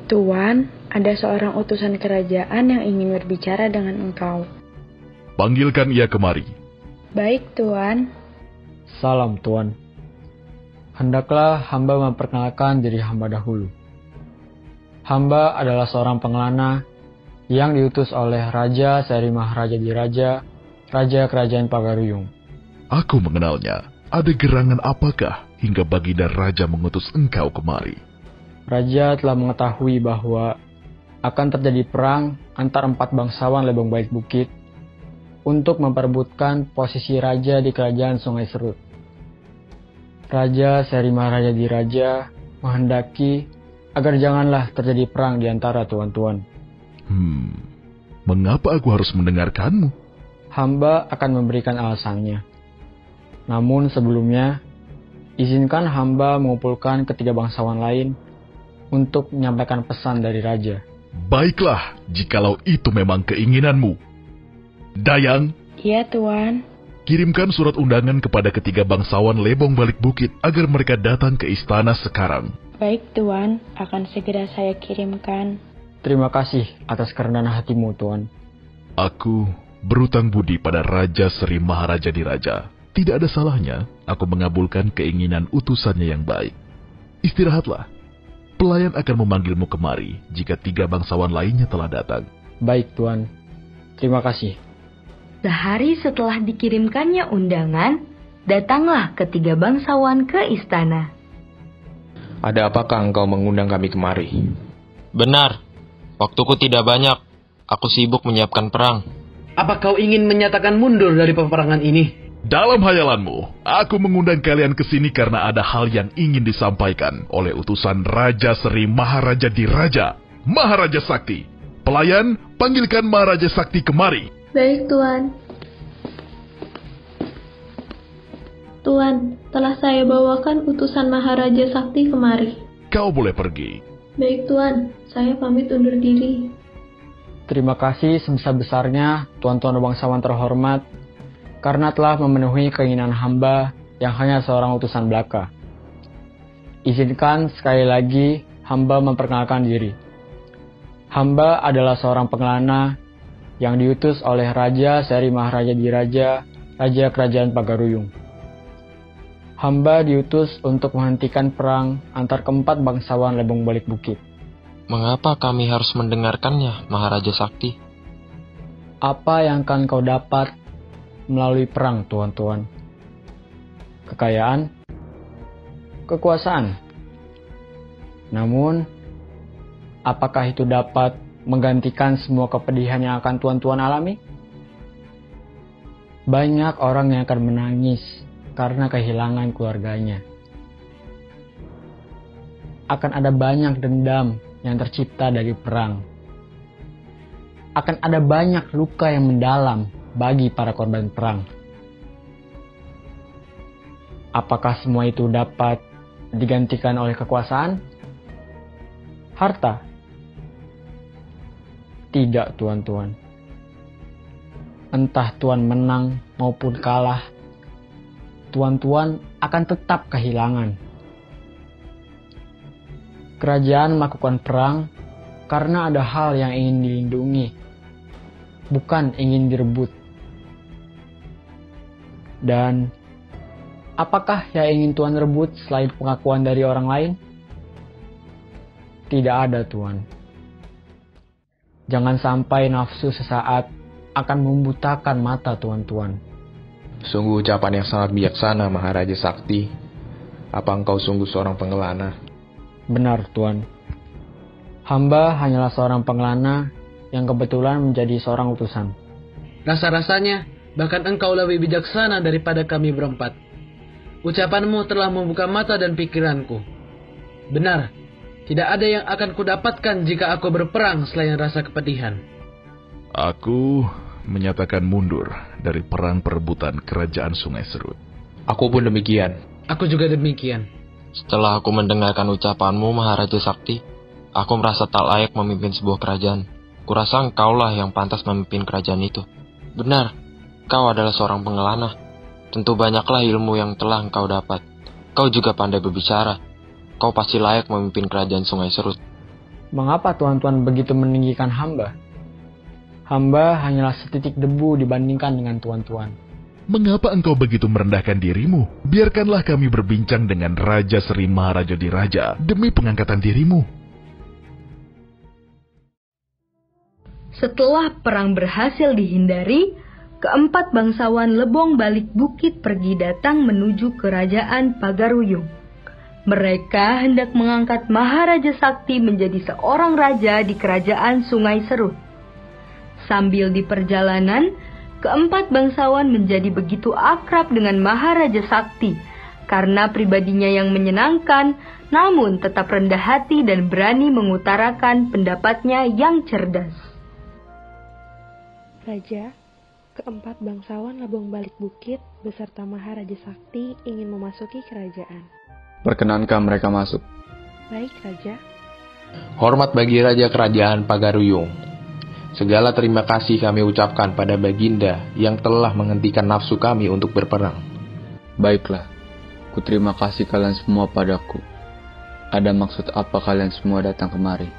Tuan, ada seorang utusan kerajaan yang ingin berbicara dengan engkau. Panggilkan ia kemari. Baik, Tuan. Salam, Tuan. Hendaklah hamba memperkenalkan diri hamba dahulu. Hamba adalah seorang pengelana yang diutus oleh Raja Seri Maharaja Diraja, Raja Kerajaan Pagaruyung. Aku mengenalnya. Ada gerangan apakah hingga Baginda Raja mengutus engkau kemari? Raja telah mengetahui bahwa akan terjadi perang antar empat bangsawan Lebong Balik Bukit untuk memperebutkan posisi raja di kerajaan Sungai Serut. Raja Seri Maharaja Diraja menghendaki agar janganlah terjadi perang di antara tuan-tuan. Mengapa aku harus mendengarkanmu? Hamba akan memberikan alasannya. Namun sebelumnya, izinkan hamba mengumpulkan ketiga bangsawan lain untuk menyampaikan pesan dari raja. Baiklah, jikalau itu memang keinginanmu. Dayang. Iya, Tuan. Kirimkan surat undangan kepada ketiga bangsawan Lebong Balik Bukit agar mereka datang ke istana sekarang. Baik, Tuan. Akan segera saya kirimkan. Terima kasih atas kerendahan hatimu, Tuan. Aku berutang budi pada Raja Seri Maharaja Diraja. Tidak ada salahnya aku mengabulkan keinginan utusannya yang baik. Istirahatlah. Pelayan akan memanggilmu kemari jika tiga bangsawan lainnya telah datang. Baik, Tuan. Terima kasih. Sehari setelah dikirimkannya undangan, datanglah ketiga bangsawan ke istana. Ada apakah engkau mengundang kami kemari? Benar. Waktuku tidak banyak. Aku sibuk menyiapkan perang. Apa kau ingin menyatakan mundur dari peperangan ini? Dalam hayalanmu, aku mengundang kalian ke sini karena ada hal yang ingin disampaikan oleh utusan Raja Seri Maharaja Diraja, Maharaja Sakti. Pelayan, panggilkan Maharaja Sakti kemari. Baik, Tuan. Tuan, telah saya bawakan utusan Maharaja Sakti kemari. Kau boleh pergi. Baik, Tuan. Saya pamit undur diri. Terima kasih sebesar-besarnya, tuan-tuan bangsawan terhormat, karena telah memenuhi keinginan hamba yang hanya seorang utusan belaka. Izinkan sekali lagi hamba memperkenalkan diri. Hamba adalah seorang pengelana yang diutus oleh Raja Seri Maharaja Diraja, Raja Kerajaan Pagaruyung. Hamba diutus untuk menghentikan perang antar keempat bangsawan Lebong Balik Bukit. Mengapa kami harus mendengarkannya, Maharaja Sakti? Apa yang akan kau dapat melalui perang, tuan-tuan? Kekayaan, kekuasaan. Namun, apakah itu dapat menggantikan semua kepedihan yang akan tuan-tuan alami? Banyak orang yang akan menangis karena kehilangan keluarganya. Akan ada banyak dendam yang tercipta dari perang. Akan ada banyak luka yang mendalam bagi para korban perang. Apakah semua itu dapat digantikan oleh kekuasaan? Harta? Tidak, tuan-tuan. Entah tuan menang maupun kalah, tuan-tuan akan tetap kehilangan. Kerajaan melakukan perang karena ada hal yang ingin dilindungi, bukan ingin direbut. Dan apakah yang ingin Tuan rebut selain pengakuan dari orang lain? Tidak ada, Tuan. Jangan sampai nafsu sesaat akan membutakan mata tuan-tuan. Sungguh ucapan yang sangat bijaksana, Maharaja Sakti. Apa engkau sungguh seorang pengelana? Benar, Tuan. Hamba hanyalah seorang pengelana yang kebetulan menjadi seorang utusan. Rasa-rasanya, bahkan engkau lebih bijaksana daripada kami berempat. Ucapanmu telah membuka mata dan pikiranku. Benar, tidak ada yang akan kudapatkan jika aku berperang selain rasa kepedihan. Aku menyatakan mundur dari perang perebutan kerajaan Sungai Serut. Aku pun demikian. Aku juga demikian. Setelah aku mendengarkan ucapanmu, Maharaja Sakti, aku merasa tak layak memimpin sebuah kerajaan. Kurasa engkaulah yang pantas memimpin kerajaan itu. Benar, kau adalah seorang pengelana. Tentu banyaklah ilmu yang telah engkau dapat. Kau juga pandai berbicara. Kau pasti layak memimpin kerajaan Sungai Serut. Mengapa tuan-tuan begitu meninggikan hamba? Hamba hanyalah setitik debu dibandingkan dengan tuan-tuan. Mengapa engkau begitu merendahkan dirimu? Biarkanlah kami berbincang dengan Raja Sri Maharaja Diraja demi pengangkatan dirimu. Setelah perang berhasil dihindari, keempat bangsawan Lebong Balik Bukit pergi datang menuju kerajaan Pagaruyung. Mereka hendak mengangkat Maharaja Sakti menjadi seorang raja di kerajaan Sungai Serut. Sambil di perjalanan, keempat bangsawan menjadi begitu akrab dengan Maharaja Sakti karena pribadinya yang menyenangkan, namun tetap rendah hati dan berani mengutarakan pendapatnya yang cerdas. Raja, keempat bangsawan Lebong Balik Bukit beserta Maharaja Sakti ingin memasuki kerajaan. Perkenankah mereka masuk? Baik, Raja. Hormat bagi Raja Kerajaan Pagaruyung. Segala terima kasih kami ucapkan pada Baginda yang telah menghentikan nafsu kami untuk berperang. Baiklah, ku terima kasih kalian semua padaku. Ada maksud apa kalian semua datang kemari?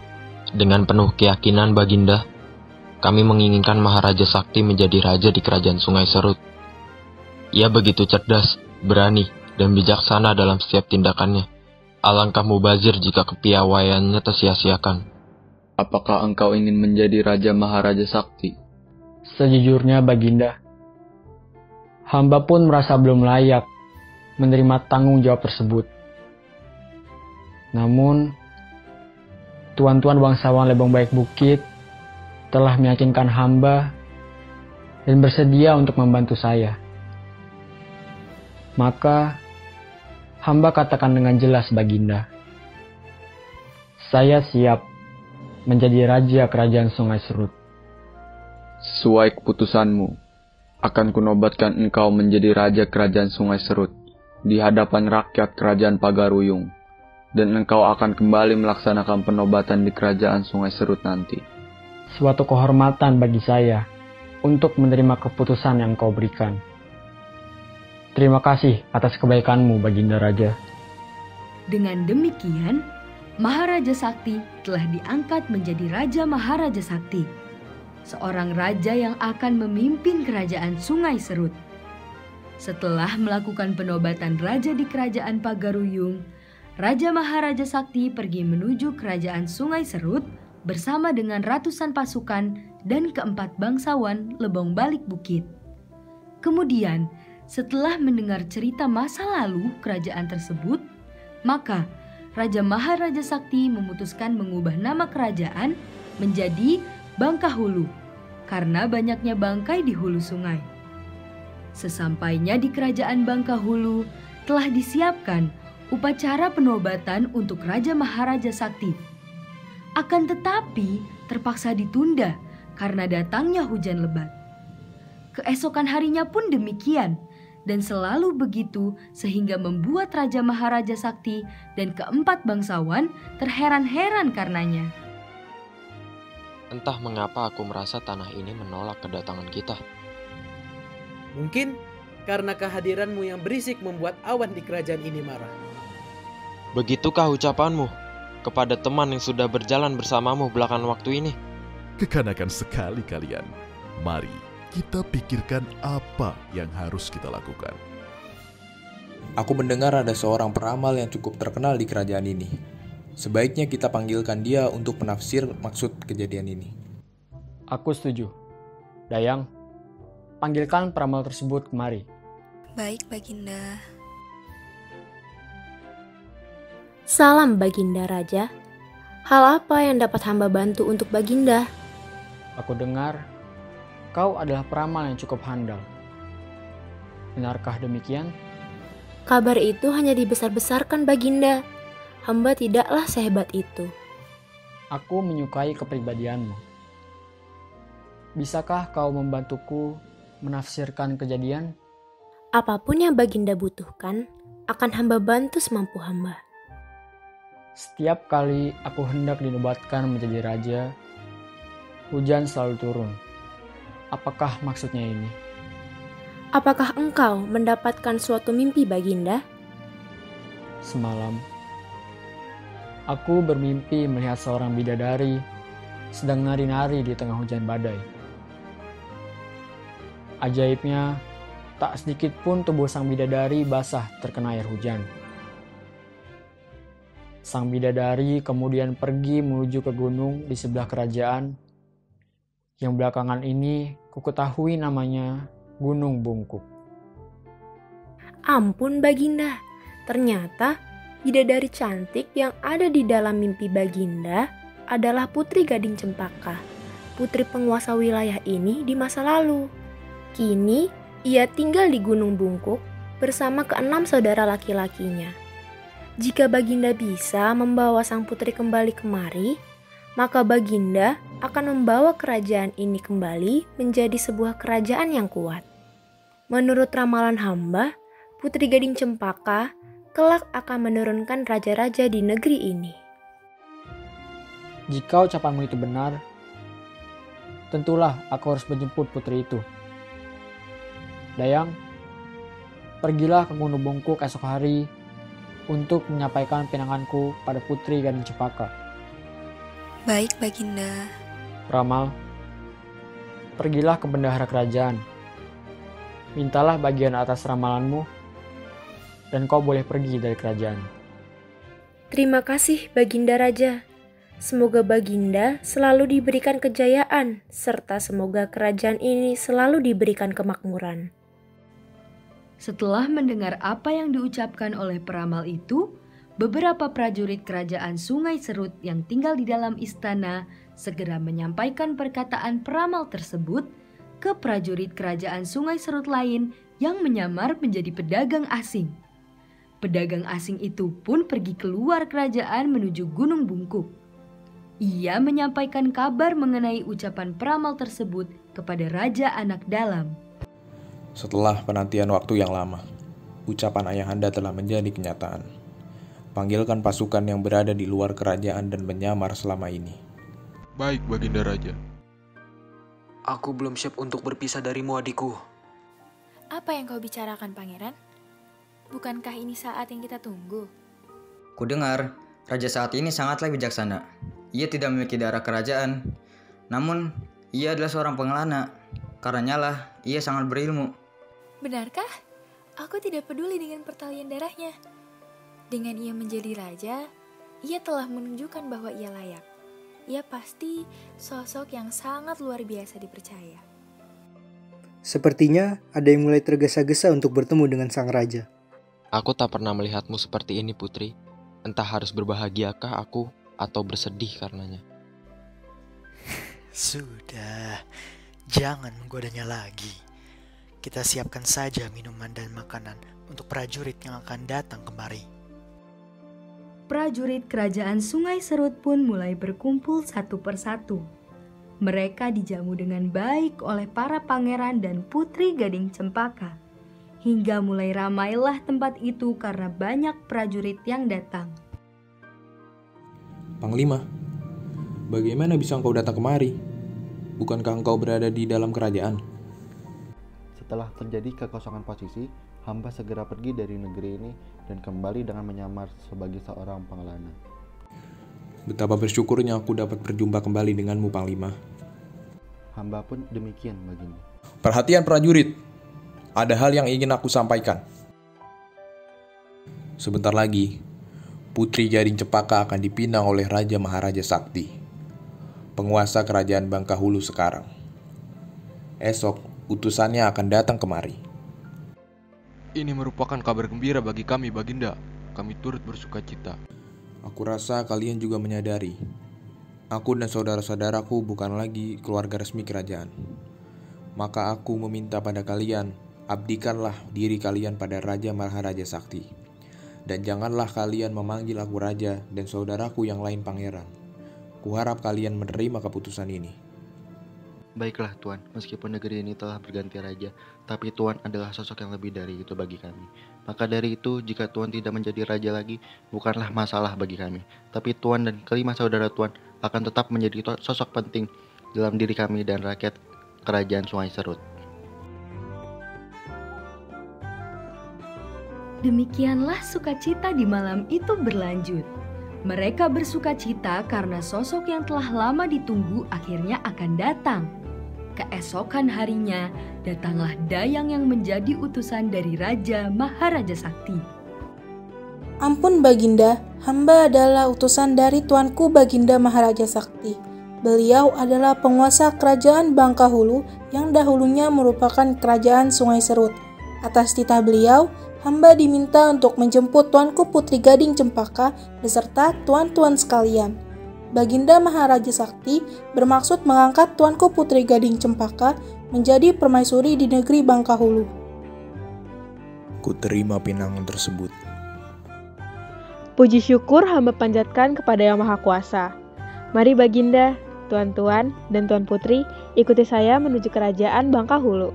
Dengan penuh keyakinan, Baginda, kami menginginkan Maharaja Sakti menjadi raja di kerajaan Sungai Serut. Ia begitu cerdas, berani, dan bijaksana dalam setiap tindakannya. Alangkah mubazir jika kepiawaiannya tersia-siakan. Apakah engkau ingin menjadi Raja Maharaja Sakti? Sejujurnya, Baginda, hamba pun merasa belum layak menerima tanggung jawab tersebut. Namun, tuan-tuan bangsawan Lebong Balik Bukit telah meyakinkan hamba dan bersedia untuk membantu saya. Maka, hamba katakan dengan jelas, Baginda, saya siap menjadi raja kerajaan Sungai Serut. Sesuai keputusanmu, akan kunobatkan engkau menjadi raja kerajaan Sungai Serut di hadapan rakyat kerajaan Pagaruyung, dan engkau akan kembali melaksanakan penobatan di kerajaan Sungai Serut nanti. Suatu kehormatan bagi saya untuk menerima keputusan yang kau berikan. Terima kasih atas kebaikanmu, Baginda Raja. Dengan demikian, Maharaja Sakti telah diangkat menjadi Raja Maharaja Sakti, seorang raja yang akan memimpin kerajaan Sungai Serut. Setelah melakukan penobatan raja di kerajaan Pagaruyung, Raja Maharaja Sakti pergi menuju kerajaan Sungai Serut bersama dengan ratusan pasukan dan keempat bangsawan Lebong Balik Bukit. Kemudian, setelah mendengar cerita masa lalu kerajaan tersebut, maka Raja Maharaja Sakti memutuskan mengubah nama kerajaan menjadi Bangkahulu karena banyaknya bangkai di hulu sungai. Sesampainya di kerajaan Bangkahulu, telah disiapkan upacara penobatan untuk Raja Maharaja Sakti. Akan tetapi terpaksa ditunda karena datangnya hujan lebat. Keesokan harinya pun demikian, dan selalu begitu sehingga membuat Raja Maharaja Sakti dan keempat bangsawan terheran-heran karenanya. Entah mengapa aku merasa tanah ini menolak kedatangan kita. Mungkin karena kehadiranmu yang berisik membuat awan di kerajaan ini marah. Begitukah ucapanmu kepada teman yang sudah berjalan bersamamu belakangan waktu ini? Kekanakan sekali kalian. Mari kita pikirkan apa yang harus kita lakukan. Aku mendengar ada seorang peramal yang cukup terkenal di kerajaan ini. Sebaiknya kita panggilkan dia untuk menafsir maksud kejadian ini. Aku setuju. Dayang, panggilkan peramal tersebut kemari. Baik, Baginda. Salam, Baginda Raja. Hal apa yang dapat hamba bantu untuk Baginda? Aku dengar kau adalah peramal yang cukup handal. Benarkah demikian? Kabar itu hanya dibesar-besarkan, Baginda. hamba tidaklah sehebat itu. Aku menyukai kepribadianmu. Bisakah kau membantuku menafsirkan kejadian? Apapun yang Baginda butuhkan, akan hamba bantu semampu hamba. Setiap kali aku hendak dinobatkan menjadi raja, hujan selalu turun. Apakah maksudnya ini? Apakah engkau mendapatkan suatu mimpi, Baginda? Semalam, aku bermimpi melihat seorang bidadari sedang nari-nari di tengah hujan badai. Ajaibnya, tak sedikit pun tubuh sang bidadari basah terkena air hujan. Sang bidadari kemudian pergi menuju ke gunung di sebelah kerajaan, yang belakangan ini kuketahui namanya Gunung Bungkuk. Ampun Baginda, ternyata bidadari cantik yang ada di dalam mimpi Baginda adalah Putri Gading Cempaka, putri penguasa wilayah ini di masa lalu. Kini ia tinggal di Gunung Bungkuk bersama ke-6 saudara laki-lakinya. Jika Baginda bisa membawa sang putri kembali kemari, maka Baginda akan membawa kerajaan ini kembali menjadi sebuah kerajaan yang kuat. Menurut ramalan hamba, Putri Gading Cempaka kelak akan menurunkan raja-raja di negeri ini. Jika ucapanmu itu benar, tentulah aku harus menjemput putri itu. Dayang, pergilah ke Gunung Bungkuk esok hari untuk menyampaikan pinanganku pada Putri Gading Cempaka. Baik, Baginda. Ramal, pergilah ke bendahara kerajaan. Mintalah bagian atas ramalanmu, dan kau boleh pergi dari kerajaan. Terima kasih, Baginda Raja. Semoga Baginda selalu diberikan kejayaan, serta semoga kerajaan ini selalu diberikan kemakmuran. Setelah mendengar apa yang diucapkan oleh peramal itu, beberapa prajurit kerajaan Sungai Serut yang tinggal di dalam istana segera menyampaikan perkataan peramal tersebut ke prajurit kerajaan Sungai Serut lain yang menyamar menjadi pedagang asing. Pedagang asing itu pun pergi keluar kerajaan menuju Gunung Bungkuk. Ia menyampaikan kabar mengenai ucapan peramal tersebut kepada Raja Anak Dalam. Setelah penantian waktu yang lama, ucapan Ayahanda telah menjadi kenyataan. Panggilkan pasukan yang berada di luar kerajaan dan menyamar selama ini. Baik, Baginda Raja. Aku belum siap untuk berpisah darimu, adikku. Apa yang kau bicarakan, Pangeran? Bukankah ini saat yang kita tunggu? Kudengar, raja saat ini sangatlah bijaksana. Ia tidak memiliki darah kerajaan. Namun, ia adalah seorang pengelana. Karenanya lah, ia sangat berilmu. Benarkah? Aku tidak peduli dengan pertalian darahnya. Dengan ia menjadi raja, ia telah menunjukkan bahwa ia layak. Ia pasti sosok yang sangat luar biasa dipercaya. Sepertinya ada yang mulai tergesa-gesa untuk bertemu dengan sang raja. Aku tak pernah melihatmu seperti ini, Putri. Entah harus berbahagiakah aku atau bersedih karenanya. Sudah, jangan menggodanya lagi. Kita siapkan saja minuman dan makanan untuk prajurit yang akan datang kemari. Prajurit kerajaan Sungai Serut pun mulai berkumpul satu persatu. Mereka dijamu dengan baik oleh para pangeran dan Putri Gading Cempaka. Hingga mulai ramailah tempat itu karena banyak prajurit yang datang. Panglima, bagaimana bisa engkau datang kemari? Bukankah engkau berada di dalam kerajaan? Setelah terjadi kekosongan posisi, hamba segera pergi dari negeri ini dan kembali dengan menyamar sebagai seorang pengelana. Betapa bersyukurnya aku dapat berjumpa kembali denganmu, Panglima. Hamba pun demikian, Baginda. Perhatian prajurit, ada hal yang ingin aku sampaikan. Sebentar lagi, Putri Gading Cempaka akan dipinang oleh Raja Maharaja Sakti, penguasa kerajaan Bangkahulu sekarang. Esok, utusannya akan datang kemari. Ini merupakan kabar gembira bagi kami, Baginda. Kami turut bersuka cita. Aku rasa kalian juga menyadari, aku dan saudara-saudaraku bukan lagi keluarga resmi kerajaan. Maka aku meminta pada kalian, abdikanlah diri kalian pada Raja Maharaja Sakti. Dan janganlah kalian memanggil aku raja dan saudaraku yang lain pangeran. Kuharap kalian menerima keputusan ini. Baiklah Tuan, meskipun negeri ini telah berganti raja, tapi Tuan adalah sosok yang lebih dari itu bagi kami. Maka dari itu, jika Tuan tidak menjadi raja lagi, bukanlah masalah bagi kami. Tapi Tuan dan kelima saudara Tuan akan tetap menjadi sosok penting dalam diri kami dan rakyat kerajaan Sungai Serut. Demikianlah sukacita di malam itu berlanjut. Mereka bersukacita karena sosok yang telah lama ditunggu akhirnya akan datang. Keesokan harinya, datanglah Dayang yang menjadi utusan dari Raja Maharaja Sakti. Ampun Baginda, hamba adalah utusan dari Tuanku Baginda Maharaja Sakti. Beliau adalah penguasa kerajaan Bangkahulu yang dahulunya merupakan kerajaan Sungai Serut. Atas titah beliau, hamba diminta untuk menjemput Tuanku Putri Gading Cempaka beserta tuan-tuan sekalian. Baginda Maharaja Sakti bermaksud mengangkat Tuanku Putri Gading Cempaka menjadi permaisuri di negeri Bangkahulu. Kuterima pinangan tersebut. Puji syukur hamba panjatkan kepada Yang Maha Kuasa. Mari Baginda, tuan-tuan, dan tuan putri ikuti saya menuju kerajaan Bangkahulu.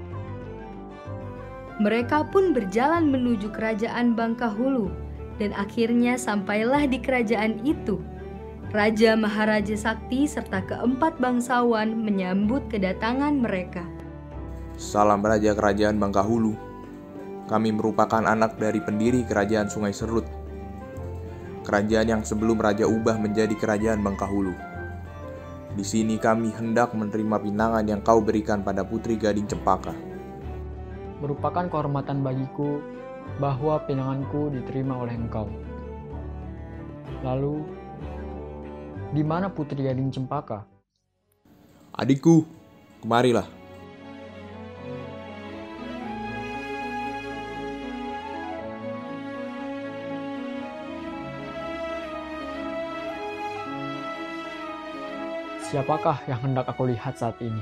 Mereka pun berjalan menuju kerajaan Bangkahulu dan akhirnya sampailah di kerajaan itu. Raja Maharaja Sakti serta keempat bangsawan menyambut kedatangan mereka. Salam Raja Kerajaan Bangkahulu. Kami merupakan anak dari pendiri Kerajaan Sungai Serut. Kerajaan yang sebelum Raja ubah menjadi Kerajaan Bangkahulu. Di sini kami hendak menerima pinangan yang kau berikan pada Putri Gading Cempaka. Merupakan kehormatan bagiku bahwa pinanganku diterima oleh engkau. Lalu, di mana Putri Gading Cempaka? Adikku, kemarilah. Siapakah yang hendak aku lihat saat ini?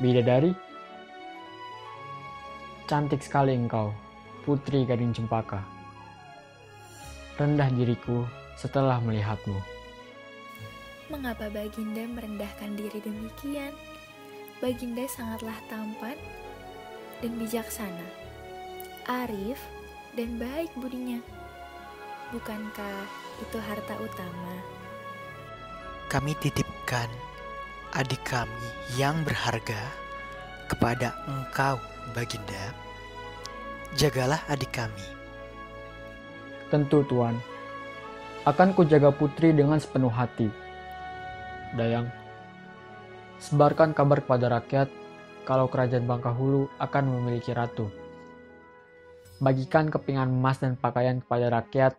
Bidadari? Cantik sekali engkau, Putri Gading Cempaka. Rendah diriku setelah melihatmu. Mengapa Baginda merendahkan diri demikian? Baginda sangatlah tampan dan bijaksana, arif dan baik budinya. Bukankah itu harta utama? Kami titipkan adik kami yang berharga kepada engkau, Baginda. Jagalah adik kami. Tentu, Tuan. Akan kujaga putri dengan sepenuh hati. Dayang, sebarkan kabar kepada rakyat kalau kerajaan Bangkahulu akan memiliki ratu. Bagikan kepingan emas dan pakaian kepada rakyat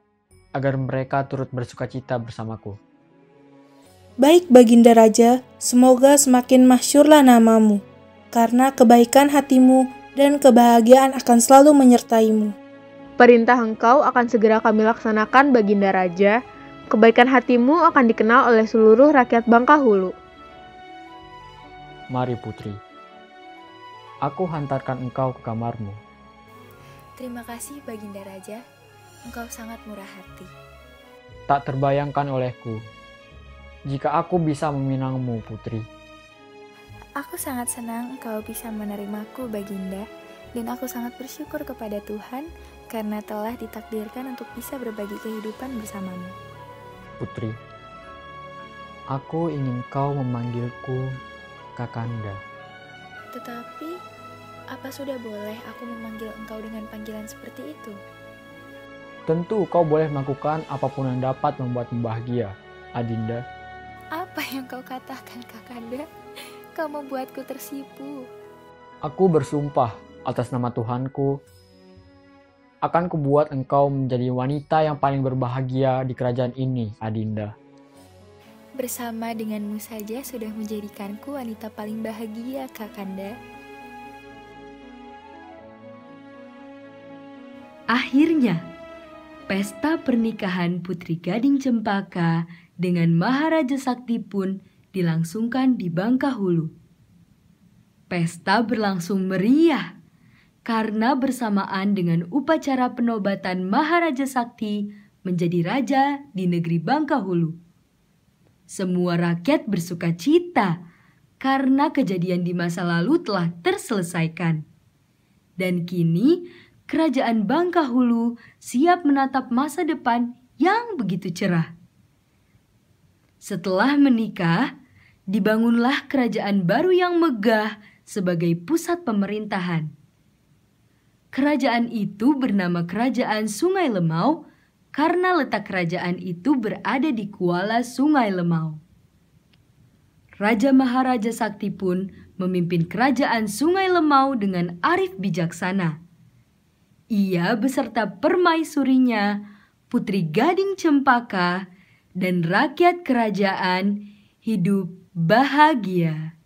agar mereka turut bersukacita bersamaku. Baik Baginda Raja, semoga semakin masyhurlah namamu, karena kebaikan hatimu dan kebahagiaan akan selalu menyertaimu. Perintah engkau akan segera kami laksanakan Baginda Raja. Kebaikan hatimu akan dikenal oleh seluruh rakyat Bangkahulu. Mari putri, aku hantarkan engkau ke kamarmu. Terima kasih Baginda Raja, engkau sangat murah hati. Tak terbayangkan olehku jika aku bisa meminangmu putri. Aku sangat senang engkau bisa menerimaku Baginda, dan aku sangat bersyukur kepada Tuhan karena telah ditakdirkan untuk bisa berbagi kehidupan bersamamu. Putri, aku ingin kau memanggilku Kakanda. Tetapi, apa sudah boleh aku memanggil engkau dengan panggilan seperti itu? Tentu kau boleh melakukan apapun yang dapat membuatmu bahagia, Adinda. Apa yang kau katakan, Kakanda? Kau membuatku tersipu. Aku bersumpah atas nama Tuhanku, akan kubuat engkau menjadi wanita yang paling berbahagia di kerajaan ini, Adinda. Bersama denganmu saja sudah menjadikanku wanita paling bahagia, Kakanda. Akhirnya, pesta pernikahan Putri Gading Cempaka dengan Maharaja Sakti pun dilangsungkan di Bangkahulu. Pesta berlangsung meriah karena bersamaan dengan upacara penobatan Maharaja Sakti menjadi raja di negeri Bangkahulu. Semua rakyat bersuka cita karena kejadian di masa lalu telah terselesaikan. Dan kini kerajaan Bangkahulu siap menatap masa depan yang begitu cerah. Setelah menikah, dibangunlah kerajaan baru yang megah sebagai pusat pemerintahan. Kerajaan itu bernama Kerajaan Sungai Lemau karena letak kerajaan itu berada di Kuala Sungai Lemau. Raja Maharaja Sakti pun memimpin Kerajaan Sungai Lemau dengan arif bijaksana. Ia beserta permaisurinya, Putri Gading Cempaka, dan rakyat kerajaan hidup bahagia.